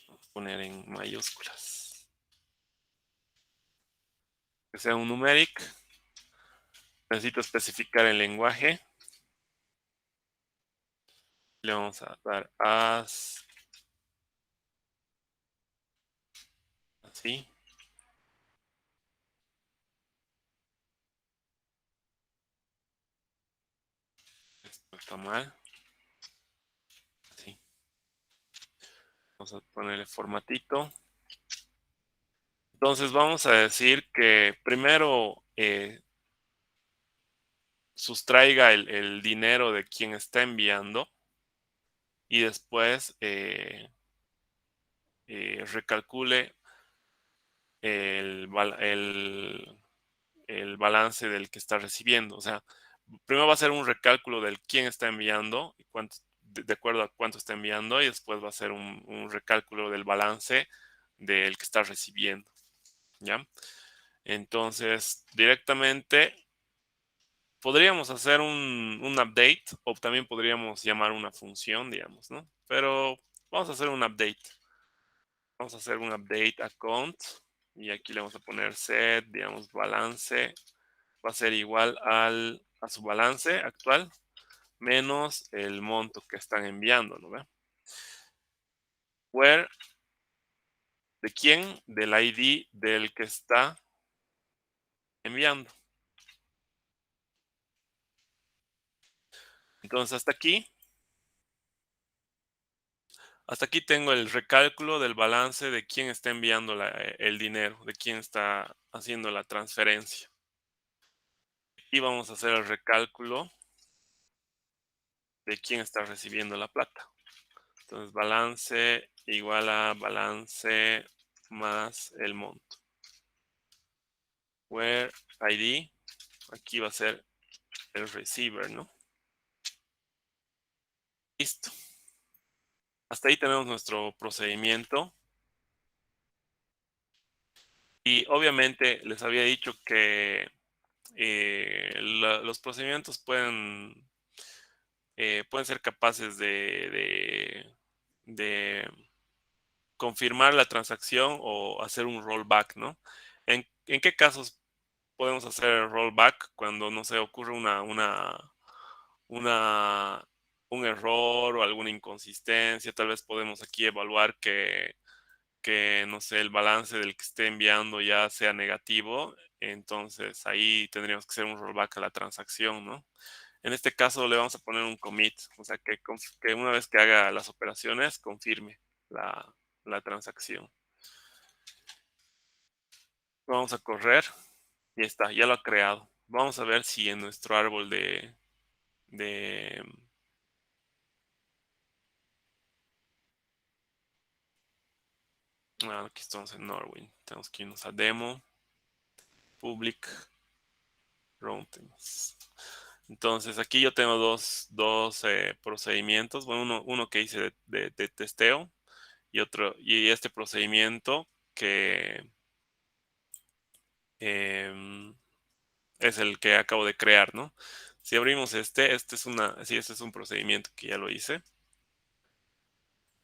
Vamos a poner en mayúsculas. Que sea un numeric. Necesito especificar el lenguaje. Le vamos a dar as. Así. Esto está mal. Así. Vamos a ponerle formatito. Entonces vamos a decir que primero sustraiga el dinero de quien está enviando y después recalcule el balance del que está recibiendo. O sea, primero va a ser un recálculo del quién está enviando y de acuerdo a cuánto está enviando, y después va a ser un recálculo del balance del que está recibiendo. ¿Ya? Entonces, directamente podríamos hacer un update, o también podríamos llamar una función, digamos, ¿no? Pero vamos a hacer un update. Vamos a hacer un update account y aquí le vamos a poner set, digamos, balance. Va a ser igual a su balance actual menos el monto que están enviando, ¿no ve? Where, ¿de quién? Del ID del que está enviando. Entonces hasta aquí tengo el recálculo del balance de quién está enviando el dinero, de quién está haciendo la transferencia. Y vamos a hacer el recálculo de quién está recibiendo la plata. Entonces, balance igual a balance más el monto. Where ID, aquí va a ser el receiver, ¿no? Listo. Hasta ahí tenemos nuestro procedimiento. Y obviamente les había dicho que los procedimientos pueden ser capaces de confirmar la transacción o hacer un rollback, ¿no? ¿En qué casos podemos hacer el rollback? Cuando, no sé, ocurre un error o alguna inconsistencia. Tal vez podemos aquí evaluar que, no sé, el balance del que esté enviando ya sea negativo. Entonces ahí tendríamos que hacer un rollback a la transacción, ¿no? En este caso le vamos a poner un commit, o sea que una vez que haga las operaciones confirme la transacción. Vamos a correr y está, ya lo ha creado. Vamos a ver si en nuestro árbol aquí estamos en Norwin. Tenemos que irnos a demo, public, routines. Entonces aquí yo tengo dos procedimientos. Bueno, uno que hice de testeo y este procedimiento que es el que acabo de crear, ¿no? Si abrimos este es un procedimiento que ya lo hice.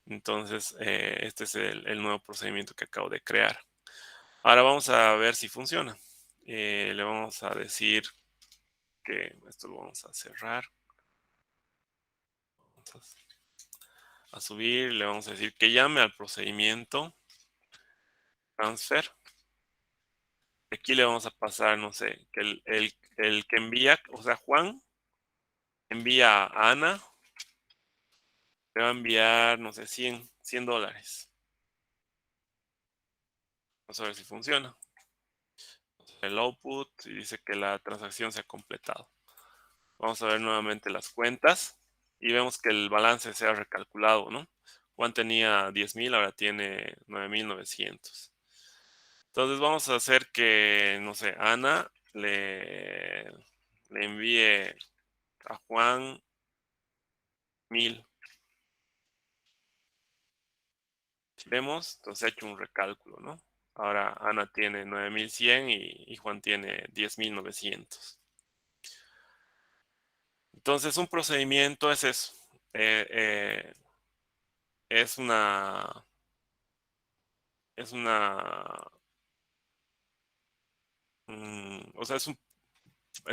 Entonces, este es el nuevo procedimiento que acabo de crear. Ahora vamos a ver si funciona. Le vamos a decir que esto lo vamos a cerrar. Vamos a subir, le vamos a decir que llame al procedimiento transfer. Aquí le vamos a pasar, no sé, que el que envía, o sea, Juan envía a Ana, le va a enviar, no sé, $100. Vamos a ver si funciona. El output y dice que la transacción se ha completado. Vamos a ver nuevamente las cuentas y vemos que el balance se ha recalculado, ¿no? Juan tenía 10,000, ahora tiene 9,900. Entonces vamos a hacer que, no sé, Ana le envíe a Juan 1,000. Vemos, entonces ha hecho un recálculo, ¿no? Ahora Ana tiene 9,100 y Juan tiene 10,900. Entonces un procedimiento es eso. Es una o sea, es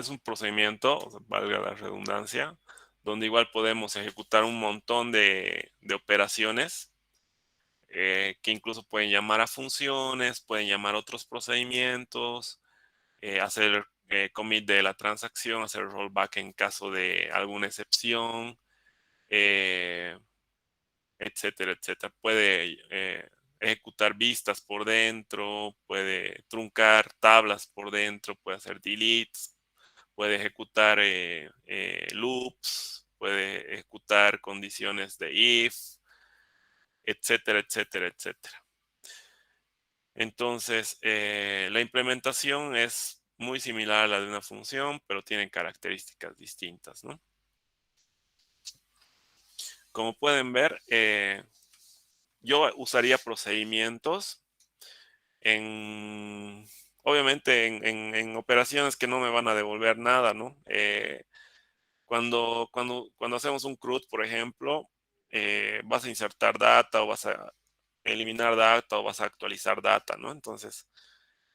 un procedimiento, o sea, valga la redundancia, donde igual podemos ejecutar un montón de operaciones que incluso pueden llamar a funciones, pueden llamar a otros procedimientos, hacer commit de la transacción, hacer rollback en caso de alguna excepción, etcétera, etcétera. Puede ejecutar vistas por dentro, puede truncar tablas por dentro, puede hacer deletes, puede ejecutar loops, puede ejecutar condiciones de if, etcétera, etcétera, etcétera. Entonces, la implementación es muy similar a la de una función, pero tiene características distintas, ¿no? Como pueden ver, yo usaría procedimientos obviamente en operaciones que no me van a devolver nada, ¿no? Cuando hacemos un CRUD, por ejemplo, vas a insertar data o vas a eliminar data o vas a actualizar data, ¿no? Entonces,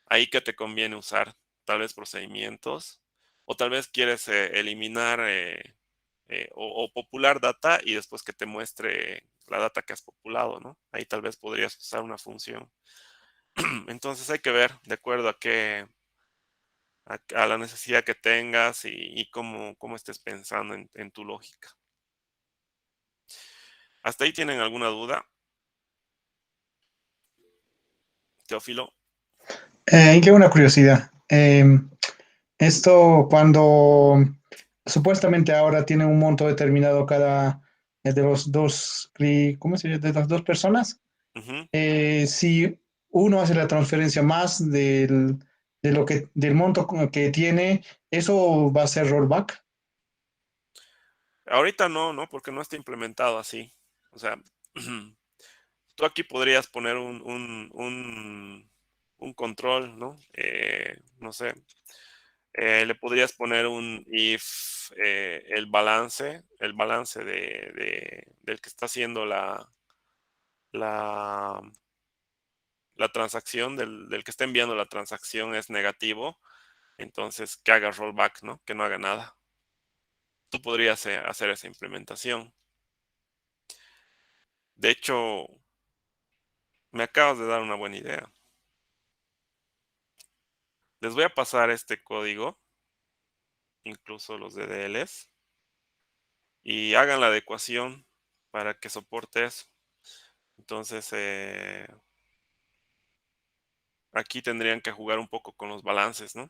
ahí que te conviene usar tal vez procedimientos o tal vez quieres eliminar o popular data y después que te muestre la data que has populado, ¿no? Ahí tal vez podrías usar una función. Entonces hay que ver de acuerdo a la necesidad que tengas y cómo estés pensando en tu lógica. ¿Hasta ahí tienen alguna duda, Teófilo? Qué una curiosidad. Esto cuando supuestamente ahora tiene un monto determinado cada de los dos, ¿cómo se llama? De las dos personas. Ujú. Si uno hace la transferencia más del monto que tiene, ¿eso va a ser rollback? Ahorita no, porque no está implementado así. O sea, tú aquí podrías poner un control, ¿no? No sé, le podrías poner un if el balance del que está haciendo la, la transacción, del que está enviando la transacción es negativo, entonces que haga rollback, ¿no? Que no haga nada. Tú podrías hacer esa implementación. De hecho, me acabas de dar una buena idea. Les voy a pasar este código, incluso los DDLs, y hagan la adecuación para que soporte eso. Entonces, aquí tendrían que jugar un poco con los balances, ¿no?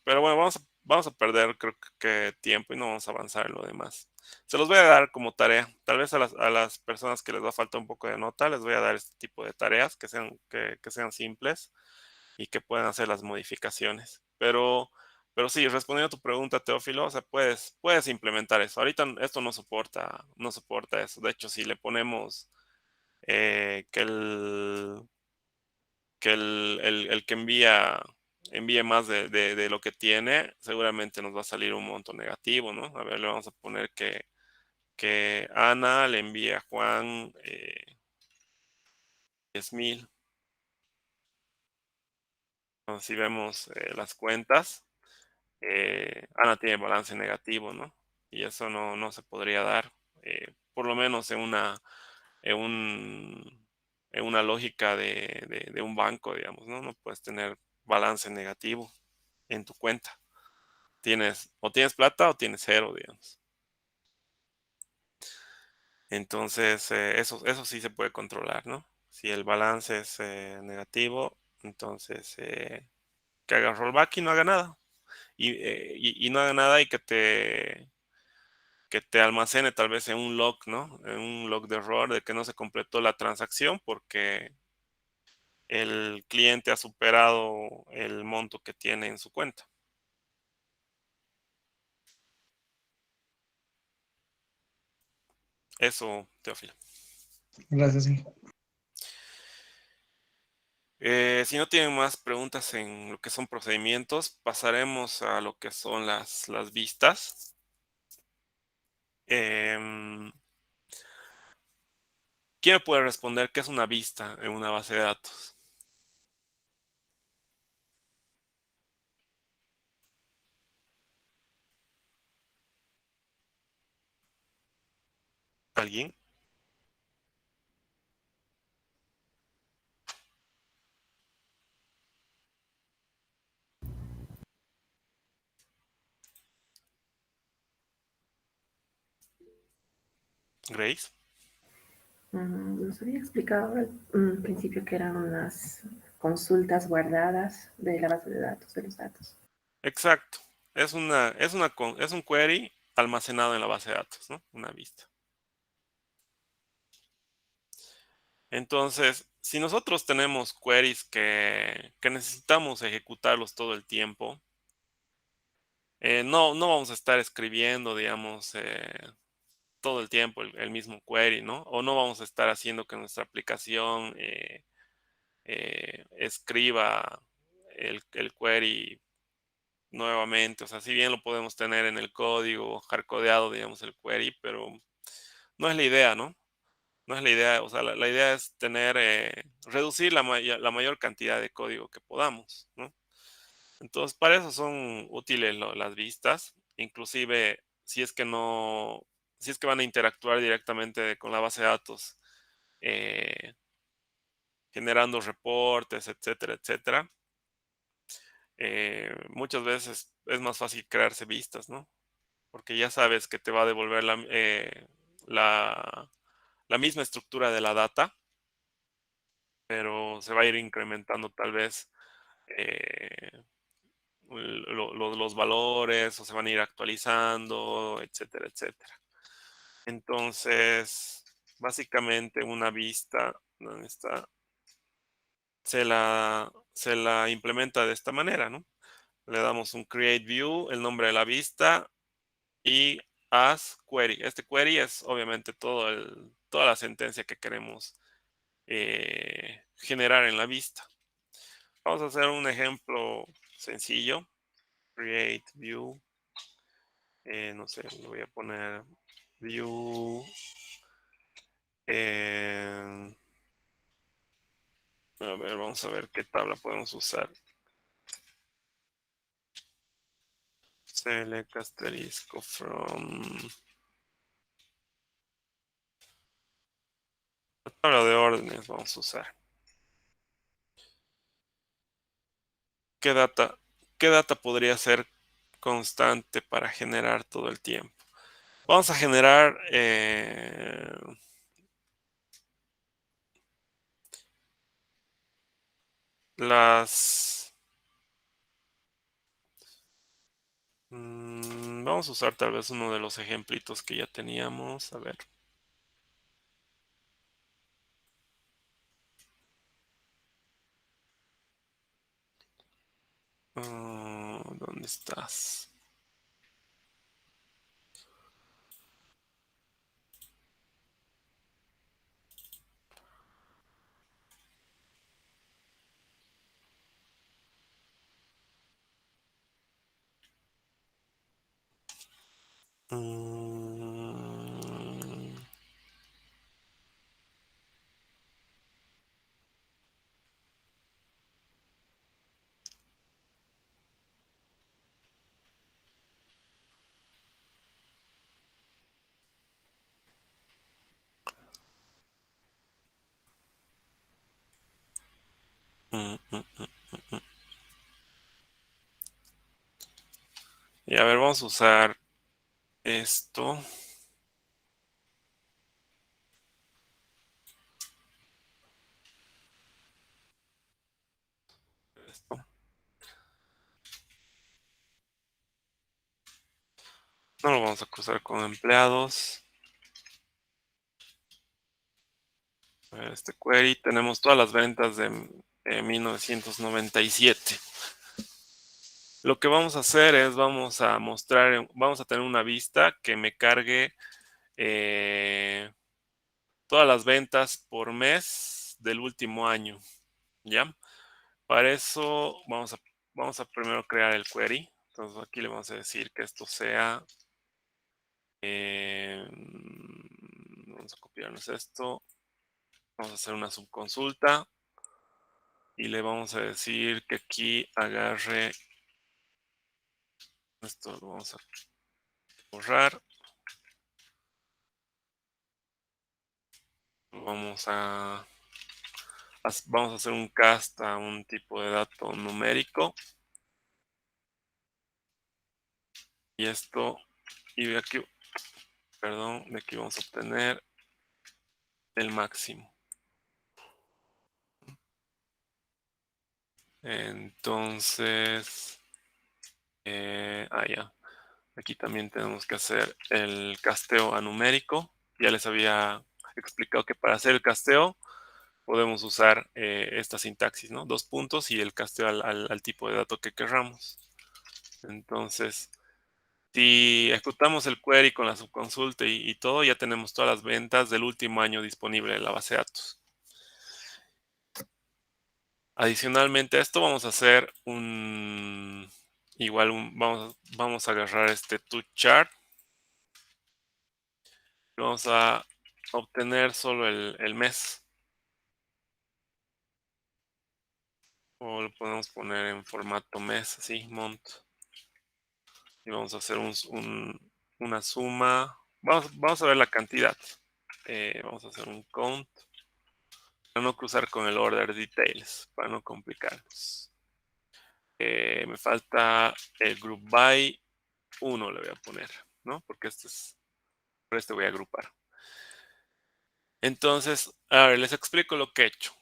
Pero bueno, vamos a perder creo que tiempo y no vamos a avanzar en lo demás. Se los voy a dar como tarea. Tal vez a las personas que les va a falta un poco de nota, les voy a dar este tipo de tareas que sean simples y que puedan hacer las modificaciones. Pero sí, respondiendo a tu pregunta, Teófilo, o sea, puedes implementar eso. Ahorita esto no soporta eso. De hecho, si le ponemos que el que envíe más de lo que tiene, seguramente nos va a salir un monto negativo, ¿no? A ver, le vamos a poner que Ana le envía a Juan 10,000. Entonces, si vemos las cuentas, Ana tiene balance negativo, ¿no? Y eso no se podría dar, por lo menos en en una lógica de un banco, digamos, ¿no? No puedes tener balance negativo en tu cuenta. O tienes plata o tienes cero, digamos. Entonces, eso sí se puede controlar, ¿no? Si el balance es negativo, entonces que haga rollback y no haga nada. Y no haga nada y que te almacene tal vez en un log, ¿no? En un log de error de que no se completó la transacción porque el cliente ha superado el monto que tiene en su cuenta. Eso, Teófilo. Gracias, sí. Si no tienen más preguntas en lo que son procedimientos, pasaremos a lo que son las vistas. Em, ¿Quién me puede responder qué es una vista en una base de datos? ¿Alguien? Grace. Nos había explicado al principio que eran unas consultas guardadas de la base de datos, de los datos. Exacto. Es un query almacenado en la base de datos, ¿no? Una vista. Entonces, si nosotros tenemos queries que necesitamos ejecutarlos todo el tiempo, no vamos a estar escribiendo, digamos, todo el tiempo el mismo query, ¿no? O no vamos a estar haciendo que nuestra aplicación escriba el query nuevamente. O sea, si bien lo podemos tener en el código, hardcodeado, digamos, el query, pero no es la idea, ¿no? No es la idea. O sea, la idea es tener, reducir la mayor cantidad de código que podamos, ¿no? Entonces, para eso son útiles las vistas, inclusive si es que no, si es que van a interactuar directamente con la base de datos, eh, generando reportes, etcétera, etcétera. Muchas veces es más fácil crearse vistas, ¿no? Porque ya sabes que te va a devolver la, la misma estructura de la data, pero se va a ir incrementando tal vez los valores, o se van a ir actualizando, etcétera, etcétera. Entonces, básicamente una vista, ¿dónde está? Se la implementa de esta manera, ¿no? Le damos un create view, el nombre de la vista y as query. Este query es obviamente toda la sentencia que queremos generar en la vista. Vamos a hacer un ejemplo sencillo. Create view. No sé, le voy a poner view. A ver, vamos a ver qué tabla podemos usar. Select asterisco from. La tabla de órdenes vamos a usar. ¿Qué data podría ser constante para generar todo el tiempo? Vamos a generar vamos a usar tal vez uno de los ejemplitos que ya teníamos. A ver. ¿Dónde estás? Y a ver, vamos a usar esto. No lo vamos a cruzar con empleados. A ver, este query. Tenemos todas las ventas de 1997. Lo que vamos a hacer es vamos a tener una vista que me cargue todas las ventas por mes del último año. ¿Ya? Para eso vamos a primero crear el query. Entonces aquí le vamos a decir que esto sea, vamos a copiarnos esto, vamos a hacer una subconsulta y le vamos a decir que aquí agarre esto, lo vamos a borrar, vamos a hacer un cast a un tipo de dato numérico y esto, y de aquí, perdón, de aquí vamos a obtener el máximo. Entonces, ya. Aquí también tenemos que hacer el casteo anumérico. Ya les había explicado que para hacer el casteo podemos usar esta sintaxis, ¿no? 2 puntos y el casteo al tipo de dato que querramos. Entonces, si ejecutamos el query con la subconsulta y todo, ya tenemos todas las ventas del último año disponible en la base de datos. Adicionalmente a esto vamos a hacer vamos a agarrar este toChart. Vamos a obtener solo el mes. O lo podemos poner en formato mes, así, month. Y vamos a hacer una suma. Vamos a ver la cantidad. Vamos a hacer un count. Para no cruzar con el order details, para no complicarnos. Me falta el group by 1, le voy a poner, ¿no? Porque por este voy a agrupar. Entonces, a ver, les explico lo que he hecho.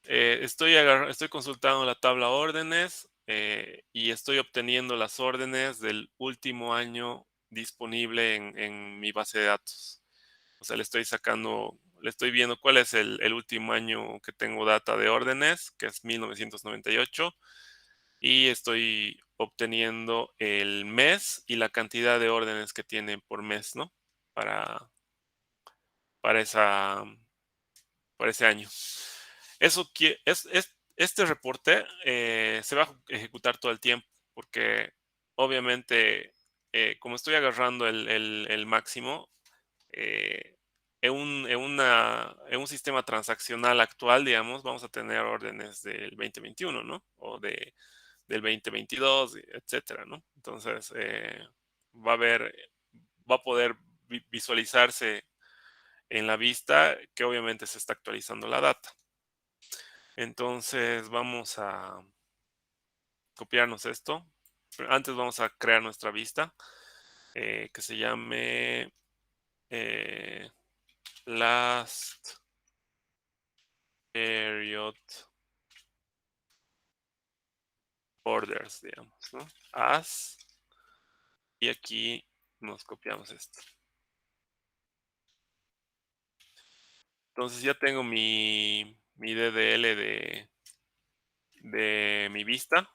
Estoy consultando la tabla órdenes y estoy obteniendo las órdenes del último año disponible en mi base de datos. O sea, le estoy viendo cuál es el último año que tengo data de órdenes, que es 1998, y estoy obteniendo el mes y la cantidad de órdenes que tiene por mes, ¿no? Para ese año. Este reporte se va a ejecutar todo el tiempo, porque obviamente, como estoy agarrando el máximo, en un sistema transaccional actual, digamos, vamos a tener órdenes del 2021, ¿no? O del 2022, etcétera, ¿no? Entonces, va a poder visualizarse en la vista que obviamente se está actualizando la data. Entonces vamos a copiarnos esto. Pero antes vamos a crear nuestra vista que se llame last period orders, digamos, ¿no? As, y aquí nos copiamos esto. Entonces ya tengo mi DDL de mi vista.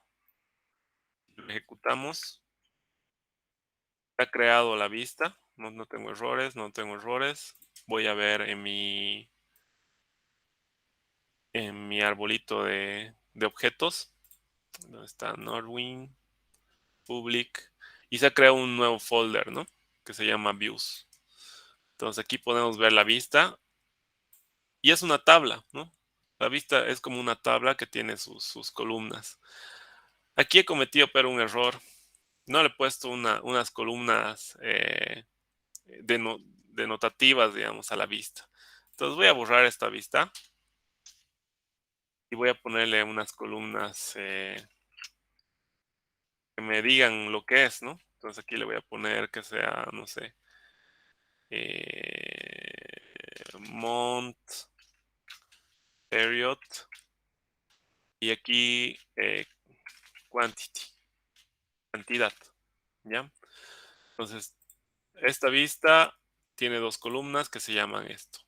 Lo ejecutamos. Ha creado la vista. No tengo errores, no tengo errores. Voy a ver en mi arbolito de objetos. Donde está Nordwind, Public. Y se ha creado un nuevo folder, ¿no? Que se llama Views. Entonces aquí podemos ver la vista. Y es una tabla, ¿no? La vista es como una tabla que tiene sus columnas. Aquí he cometido pero un error. No le he puesto unas columnas denotativas, digamos, a la vista. Entonces voy a borrar esta vista. Y voy a ponerle unas columnas que me digan lo que es, ¿no? Entonces aquí le voy a poner que sea, no sé, month, period, y aquí quantity, cantidad, ¿ya? Entonces, esta vista tiene 2 columnas que se llaman esto.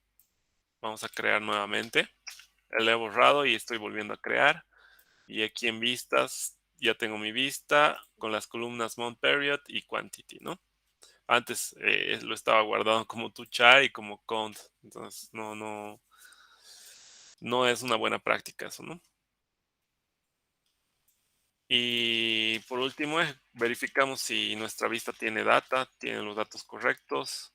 Vamos a crear nuevamente. La he borrado y estoy volviendo a crear. Y aquí en vistas ya tengo mi vista con las columnas month, period y quantity, ¿no? Antes lo estaba guardado como toChart y como count. Entonces no es una buena práctica eso, ¿no? Y por último, verificamos si nuestra vista tiene data, tiene los datos correctos.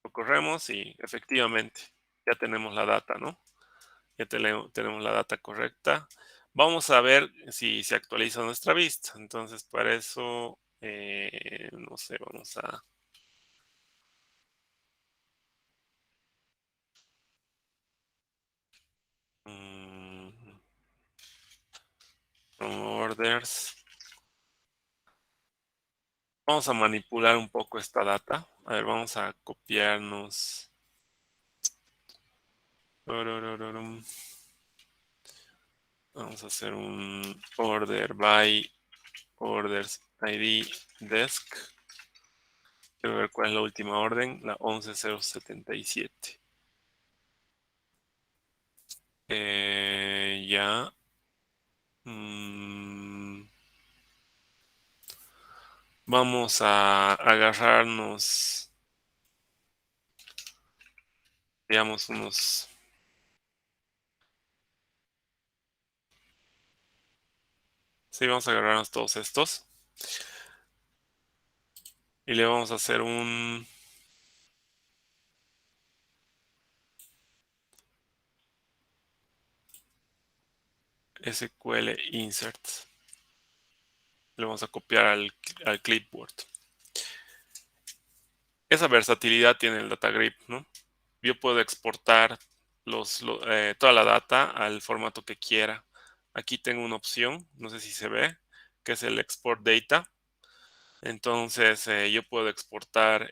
Lo corremos y efectivamente ya tenemos la data, ¿no? Ya tenemos la data correcta. Vamos a ver si se actualiza nuestra vista. Entonces, para eso, no sé, vamos a... orders. Vamos a manipular un poco esta data. A ver, vamos a copiarnos. Vamos a hacer un order by orders ID desk. Quiero ver cuál es la última orden, la 11077. Ya. Vamos a agarrarnos, digamos, unos... Sí, vamos a agarrarnos todos estos. Y le vamos a hacer un... SQL insert. Le vamos a copiar al clipboard. Esa versatilidad tiene el data grip, ¿no? Yo puedo exportar toda la data al formato que quiera. Aquí tengo una opción, no sé si se ve, que es el export data. Entonces yo puedo exportar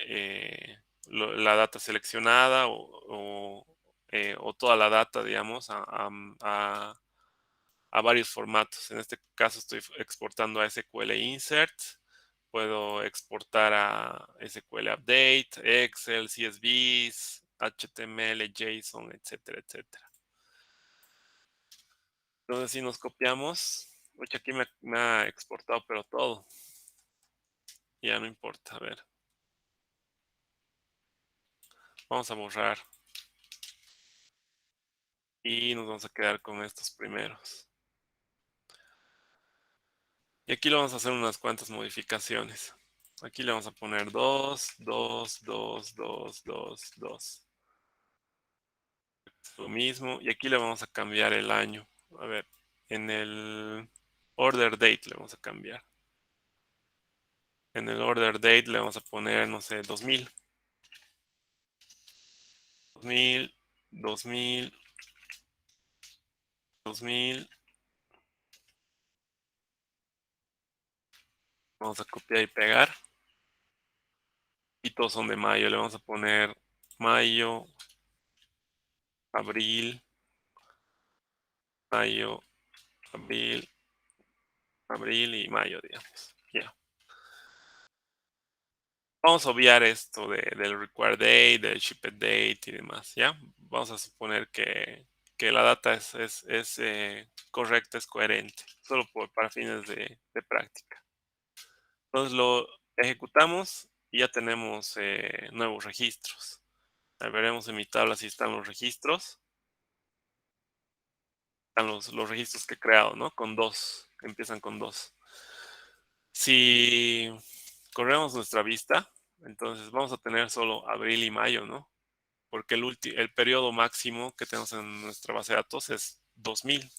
la data seleccionada o toda la data, digamos, a varios formatos. En este caso estoy exportando a SQL Insert. Puedo exportar a SQL Update, Excel, CSVs, HTML, JSON, etcétera, etcétera. Entonces si nos copiamos, oye, aquí me ha exportado pero todo. Ya no importa, a ver. Vamos a borrar. Y nos vamos a quedar con estos primeros. Y aquí le vamos a hacer unas cuantas modificaciones. Aquí le vamos a poner 2, 2, 2, 2, 2, 2. Lo mismo. Y aquí le vamos a cambiar el año. A ver, en el order date le vamos a cambiar. En el order date le vamos a poner, no sé, 2000. 2000, 2000, 2000. Vamos a copiar y pegar. Y todos son de mayo. Le vamos a poner mayo, abril, mayo, abril, abril y mayo, digamos. Ya. Vamos a obviar esto del required date, del shipped date y demás, ¿ya? Vamos a suponer que la data es correcta, es coherente, solo para fines de práctica. Entonces lo ejecutamos y ya tenemos nuevos registros. Ahí veremos en mi tabla si están los registros. Están los registros que he creado, ¿no? Con 2, empiezan con 2. Si corremos nuestra vista, entonces vamos a tener solo abril y mayo, ¿no? Porque el periodo máximo que tenemos en nuestra base de datos es 2000.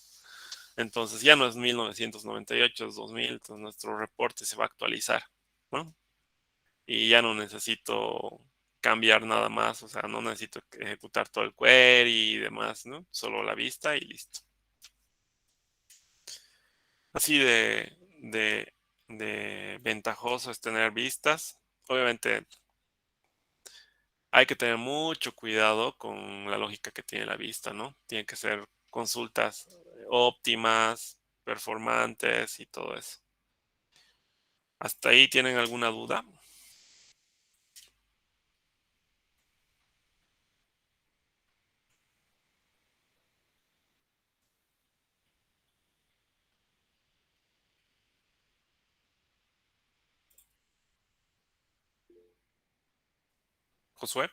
Entonces ya no es 1998, es 2000, entonces nuestro reporte se va a actualizar, ¿no? Y ya no necesito cambiar nada más, o sea, no necesito ejecutar todo el query y demás, ¿no? Solo la vista y listo. Así de ventajoso es tener vistas. Obviamente hay que tener mucho cuidado con la lógica que tiene la vista, ¿no? Tienen que ser consultas óptimas, performantes y todo eso. ¿Hasta ahí tienen alguna duda? Josué.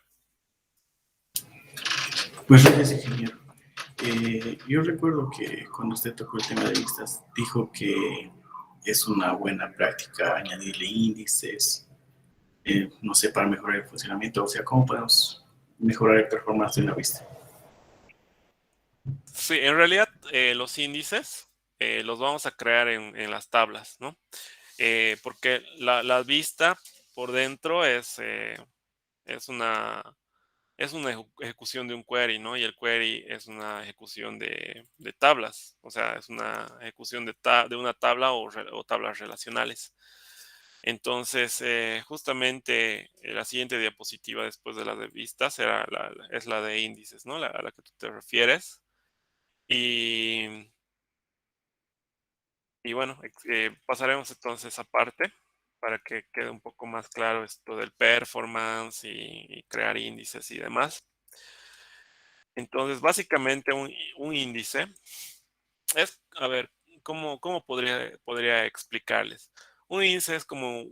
Pues gracias, ingeniero. Yo recuerdo que cuando usted tocó el tema de vistas, dijo que es una buena práctica añadirle índices, no sé, para mejorar el funcionamiento. O sea, ¿cómo podemos mejorar el performance de una vista? Sí, en realidad los índices los vamos a crear en las tablas, ¿no? Porque la vista por dentro es una ejecución de un query, ¿no? Y el query es una ejecución de tablas, o sea, es una ejecución de una tabla o tablas relacionales. Entonces, justamente la siguiente diapositiva después de la de vistas es la de índices, ¿no? A la que tú te refieres. Y Y bueno, pasaremos entonces esa parte para que quede un poco más claro esto del performance y crear índices y demás. Entonces, básicamente un índice es, a ver, ¿cómo podría explicarles? Un índice es como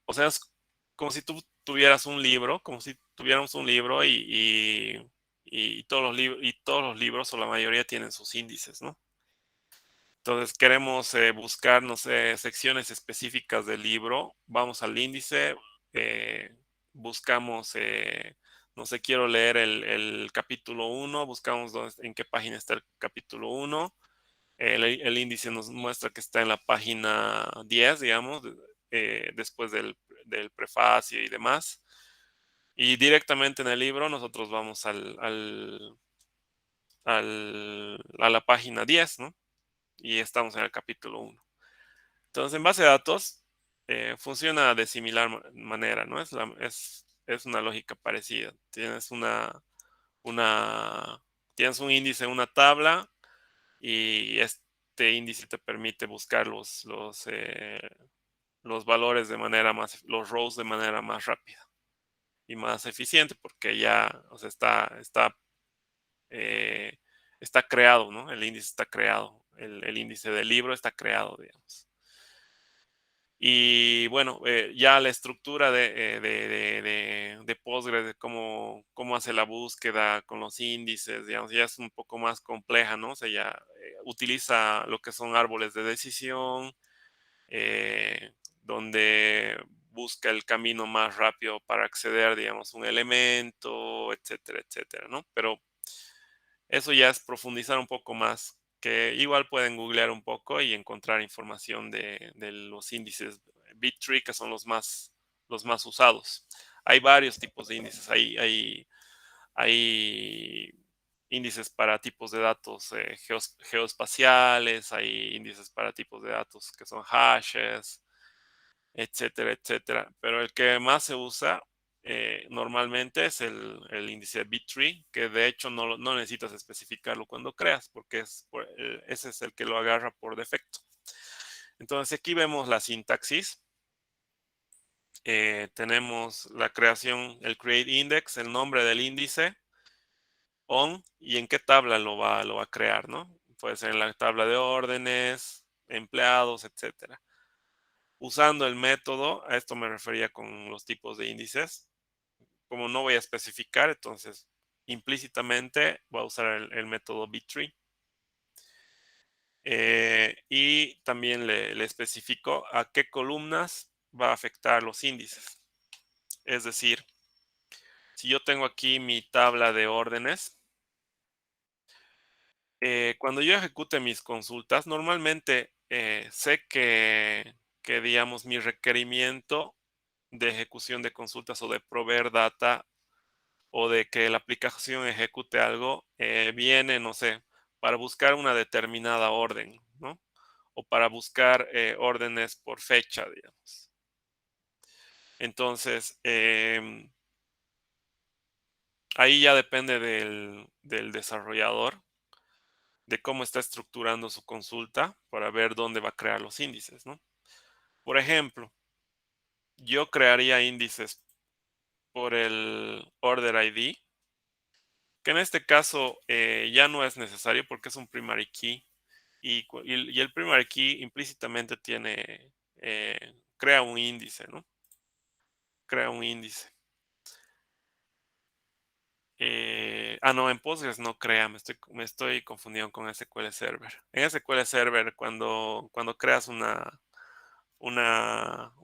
o sea, es como si tú tuvieras un libro, como si tuviéramos un libro y todos los libros o la mayoría tienen sus índices, ¿no? Entonces queremos buscar, no sé, secciones específicas del libro, vamos al índice, buscamos, no sé, quiero leer el capítulo 1, buscamos en qué página está el capítulo 1, el índice nos muestra que está en la página 10, digamos, después del prefacio y demás. Y directamente en el libro nosotros vamos a la página 10, ¿no? Y estamos en el capítulo 1. Entonces, en base de datos, funciona de similar manera, ¿no? Es una lógica parecida. Tienes un índice en una tabla y este índice te permite buscar los valores los rows de manera más rápida y más eficiente porque ya, o sea, eh, está creado, ¿no? El índice está creado. El índice del libro está creado, digamos. Y bueno, ya la estructura de Postgres, de cómo hace la búsqueda con los índices, digamos, ya es un poco más compleja, ¿no? O sea, ya utiliza lo que son árboles de decisión, donde busca el camino más rápido para acceder, digamos, a un elemento, etcétera, etcétera, ¿no? Pero eso ya es profundizar un poco más, que igual pueden googlear un poco y encontrar información de los índices Bit.tree, que son los más usados. Hay varios tipos de índices. Hay índices para tipos de datos geoespaciales, hay índices para tipos de datos que son hashes, etcétera, etcétera. Pero el que más se usa normalmente es el índice de Bit.tree, que de hecho no necesitas especificarlo cuando creas, porque ese es el que lo agarra por defecto. Entonces aquí vemos la sintaxis. Tenemos la creación, el create index, el nombre del índice, on, y en qué tabla lo va a crear, ¿no? Puede ser en la tabla de órdenes, empleados, etcétera. Usando el método, a esto me refería con los tipos de índices. Como no voy a especificar, entonces implícitamente voy a usar el método Bit.tree. Y también le especifico a qué columnas va a afectar los índices. Es decir, si yo tengo aquí mi tabla de órdenes, cuando yo ejecute mis consultas, normalmente sé digamos, mi requerimiento de ejecución de consultas o de proveer data o de que la aplicación ejecute algo, viene, no sé, para buscar una determinada orden, ¿no? O para buscar órdenes por fecha, digamos. Entonces, ahí ya depende del desarrollador, de cómo está estructurando su consulta para ver dónde va a crear los índices, ¿no? Por ejemplo, yo crearía índices por el order ID, que en este caso ya no es necesario porque es un primary key y el primary key implícitamente crea un índice, ¿no? Crea un índice. No, en Postgres no crea, me estoy confundiendo con SQL Server. En SQL Server, cuando creas un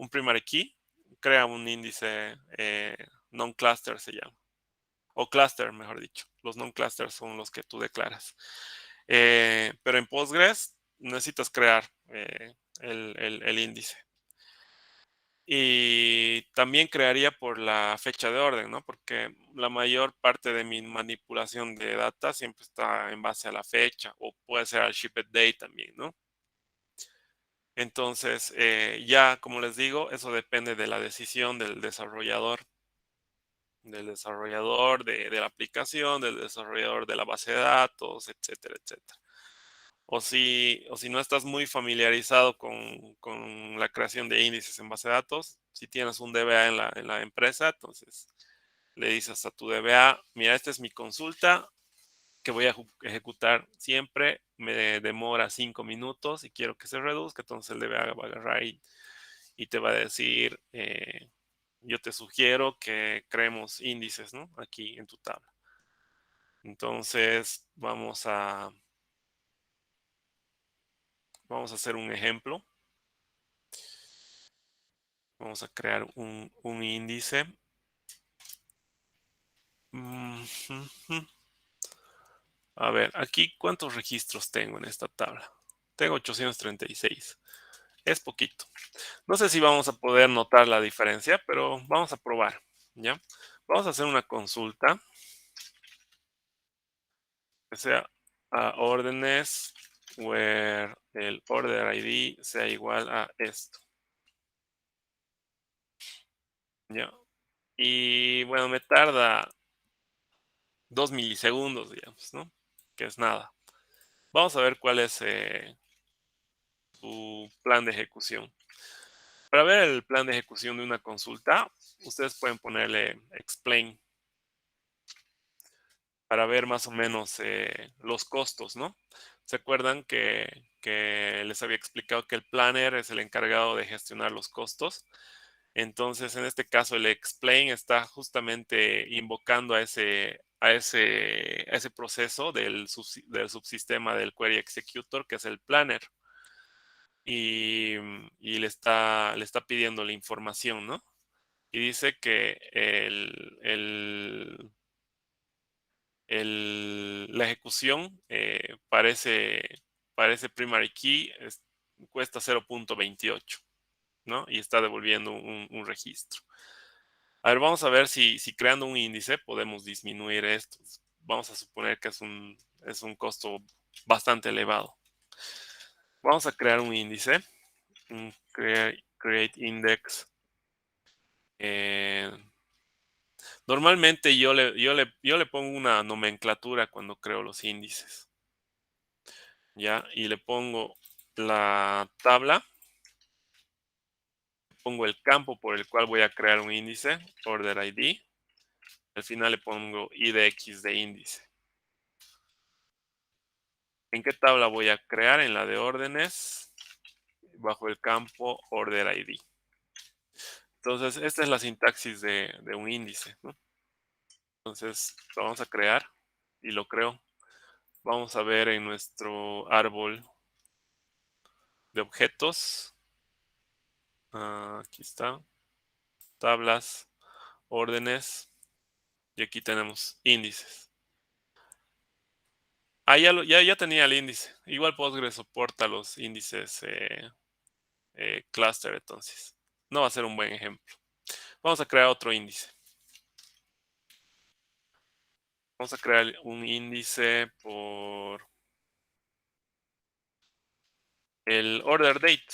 primary key, crea un índice non-cluster se llama. O cluster, mejor dicho. Los non-clusters son los que tú declaras. Pero en Postgres necesitas crear el índice. Y también crearía por la fecha de orden, ¿no? Porque la mayor parte de mi manipulación de data siempre está en base a la fecha o puede ser al shipped date también, ¿no? Entonces, ya como les digo, eso depende de la decisión del desarrollador de la aplicación, del desarrollador de la base de datos, etcétera, etcétera. o si no estás muy familiarizado con la creación de índices en base de datos, si tienes un DBA en la empresa, entonces le dices a tu DBA, mira, esta es mi consulta que voy a ejecutar siempre, me demora 5 minutos y quiero que se reduzca, entonces el DBA va a agarrar y te va a decir, yo te sugiero que creemos índices, ¿no? Aquí en tu tabla. Entonces vamos a hacer un ejemplo. Vamos a crear un índice. A ver, aquí cuántos registros tengo en esta tabla. Tengo 836. Es poquito. No sé si vamos a poder notar la diferencia, pero vamos a probar, ¿ya? Vamos a hacer una consulta que sea a órdenes where el order ID sea igual a esto, ¿ya? Y bueno, me tarda 2 milisegundos, digamos, ¿no? Que es nada. Vamos a ver cuál es su plan de ejecución. Para ver el plan de ejecución de una consulta, ustedes pueden ponerle explain para ver más o menos los costos, ¿no? ¿Se acuerdan que les había explicado que el planner es el encargado de gestionar los costos? Entonces, en este caso, el explain está justamente invocando a ese proceso del subsistema del query executor, que es el planner. Y le está pidiendo la información, ¿no? Y dice que la ejecución parece primary key cuesta 0.28, ¿no? Y está devolviendo un registro. A ver, vamos a ver si creando un índice podemos disminuir esto. Vamos a suponer que es un costo bastante elevado. Vamos a crear un índice, un create index. Normalmente yo le pongo una nomenclatura cuando creo los índices, ¿ya? Y le pongo la tabla, pongo el campo por el cual voy a crear un índice, order ID. Al final le pongo IDX de índice. ¿En qué tabla voy a crear? En la de órdenes, bajo el campo order ID. Entonces, esta es la sintaxis de un índice, ¿no? Entonces, lo vamos a crear y lo creo. Vamos a ver en nuestro árbol de objetos. Aquí está. Tablas, órdenes. Y aquí tenemos índices. Ya tenía el índice. Igual Postgres soporta los índices cluster, entonces. No va a ser un buen ejemplo. Vamos a crear otro índice. Vamos a crear un índice por el order date.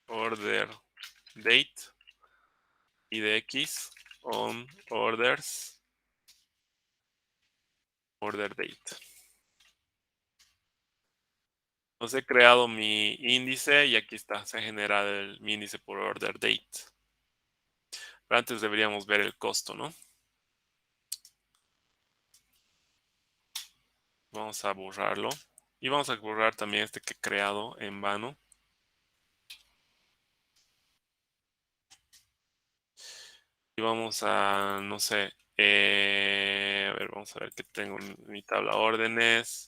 Order date. IDX on orders. Order date. Entonces he creado mi índice y aquí está. Se ha generado mi índice por order date. Pero antes deberíamos ver el costo, ¿no? Vamos a borrarlo. Y vamos a borrar también este que he creado en vano. Y vamos a, no sé, a ver, vamos a ver qué tengo en mi tabla órdenes.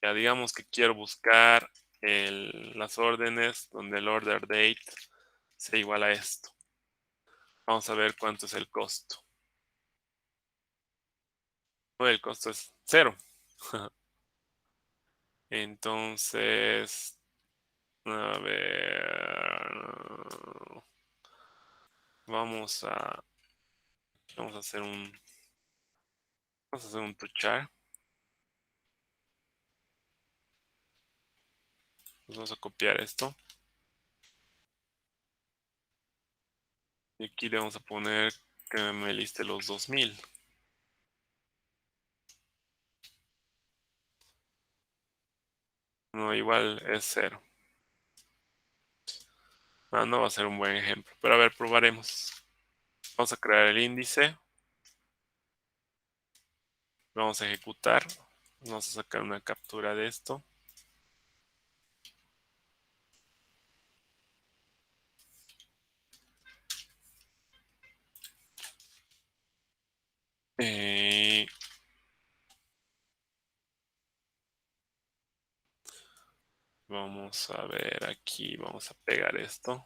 Ya digamos que quiero buscar las órdenes donde el order date sea igual a esto. Vamos a ver cuánto es el costo. El costo es 0. Entonces, a ver, vamos a hacer un tochar. Vamos a copiar esto. Y aquí le vamos a poner que me liste los 2000. No, igual es 0. No va a ser un buen ejemplo. Pero a ver, probaremos. Vamos a crear el índice. Vamos a ejecutar. Vamos a sacar una captura de esto. Vamos a ver aquí. Vamos a pegar esto.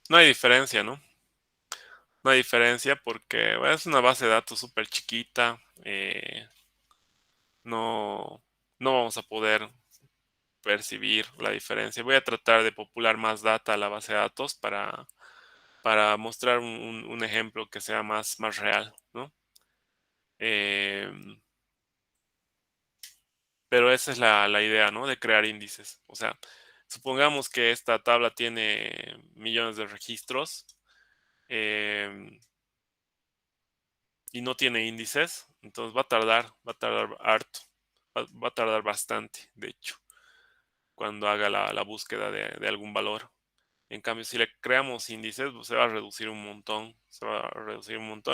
No hay diferencia, ¿no? No hay diferencia porque bueno, es una base de datos súper chiquita. No, no vamos a poder percibir la diferencia. Voy a tratar de popular más data a la base de datos para mostrar un ejemplo que sea más real, ¿no? Pero esa es la idea, ¿no? De crear índices. O sea, supongamos que esta tabla tiene millones de registros y no tiene índices, entonces va a tardar harto, va a tardar bastante, de hecho, cuando haga la búsqueda de algún valor. En cambio, si le creamos índices, pues se va a reducir un montón,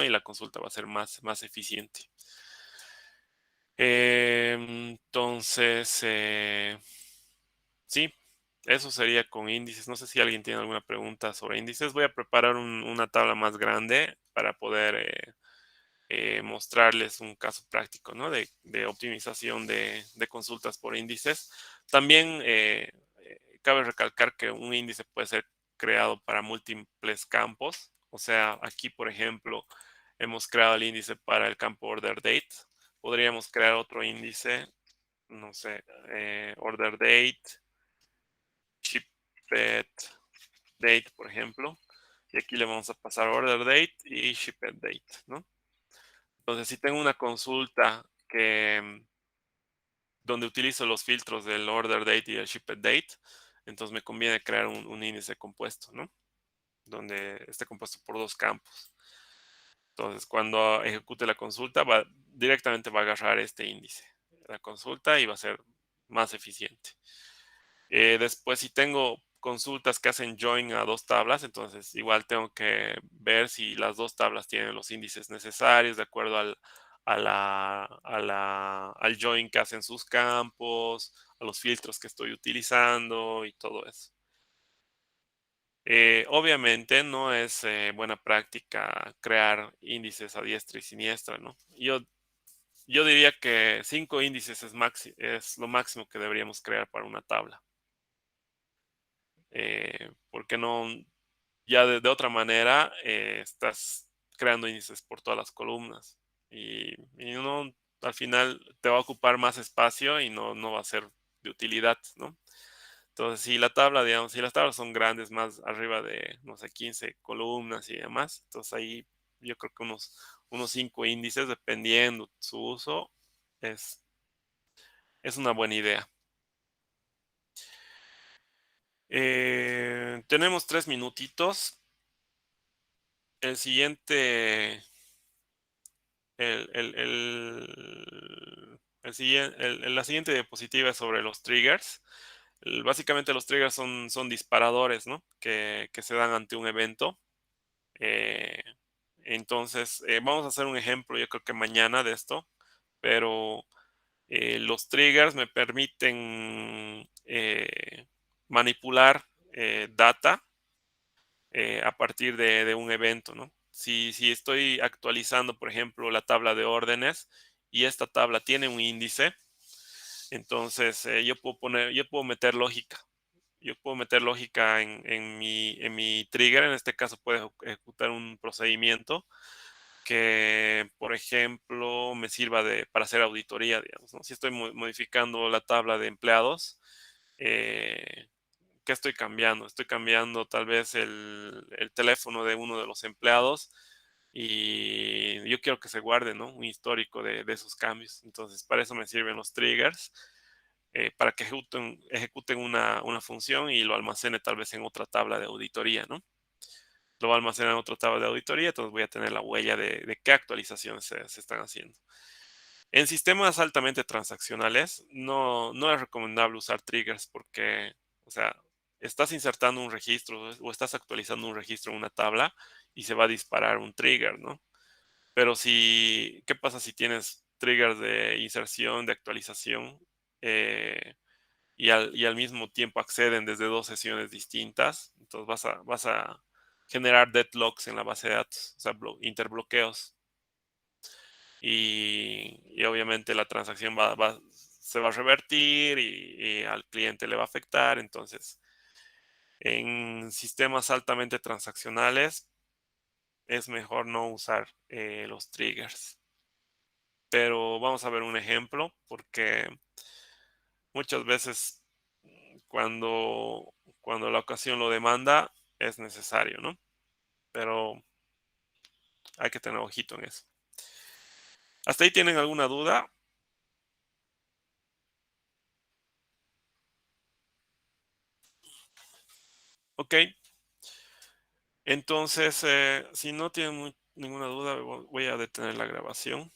y la consulta va a ser más eficiente. Entonces, sí, eso sería con índices. No sé si alguien tiene alguna pregunta sobre índices. Voy a preparar una tabla más grande para poder mostrarles un caso práctico, ¿no? de optimización de consultas por índices. También cabe recalcar que un índice puede ser creado para múltiples campos. O sea, aquí, por ejemplo, hemos creado el índice para el campo order date. Podríamos crear otro índice, no sé, order date, shipped date, por ejemplo. Y aquí le vamos a pasar order date y shipped date, ¿no? Entonces, si tengo una consulta donde utilizo los filtros del order date y el shipped date, entonces me conviene crear un índice compuesto, ¿no? Donde esté compuesto por dos campos. Entonces, cuando ejecute la consulta, directamente va a agarrar este índice, la consulta, y va a ser más eficiente. Después, si tengo consultas que hacen join a dos tablas, entonces igual tengo que ver si las dos tablas tienen los índices necesarios de acuerdo al join que hacen sus campos, a los filtros que estoy utilizando y todo eso. Obviamente no es buena práctica crear índices a diestra y siniestra, ¿no? Yo diría que 5 índices es lo máximo que deberíamos crear para una tabla. Porque no, ya de otra manera estás creando índices por todas las columnas y uno al final te va a ocupar más espacio y no va a ser de utilidad, ¿no? Entonces, si la tabla, digamos, si las tablas son grandes, más arriba de, no sé, 15 columnas y demás, entonces ahí yo creo que unos 5 índices, dependiendo su uso, es una buena idea. Tenemos 3 minutitos. El siguiente, la siguiente diapositiva es sobre los triggers. Básicamente los triggers son disparadores, ¿no? Que se dan ante un evento. Entonces, vamos a hacer un ejemplo, yo creo que mañana de esto, pero los triggers me permiten manipular data a partir de un evento, ¿no? Si estoy actualizando, por ejemplo, la tabla de órdenes y esta tabla tiene un índice, entonces yo puedo meter lógica. Yo puedo meter lógica en mi trigger. En este caso puedo ejecutar un procedimiento que, por ejemplo, me sirva para hacer auditoría, digamos, ¿no? Si estoy modificando la tabla de empleados, ¿qué estoy cambiando? Estoy cambiando tal vez el teléfono de uno de los empleados y yo quiero que se guarde, ¿no? Un histórico de esos cambios. Entonces, para eso me sirven los triggers, para que ejecuten una función y lo almacene tal vez en otra tabla de auditoría, ¿no? lo va a almacenar en otra tabla de auditoría, entonces voy a tener la huella de qué actualizaciones se están haciendo. En sistemas altamente transaccionales no es recomendable usar triggers porque, o sea, estás insertando un registro o estás actualizando un registro en una tabla y se va a disparar un trigger, ¿no? Pero ¿qué pasa si tienes triggers de inserción, de actualización y al mismo tiempo acceden desde dos sesiones distintas? Entonces vas a generar deadlocks en la base de datos, o sea, interbloqueos. Y obviamente la transacción se va a revertir y al cliente le va a afectar. Entonces, en sistemas altamente transaccionales es mejor no usar los triggers. Pero vamos a ver un ejemplo porque muchas veces cuando la ocasión lo demanda es necesario, ¿no? Pero hay que tener ojito en eso. ¿Hasta ahí tienen alguna duda? Ok. Entonces, si no tienen ninguna duda, voy a detener la grabación.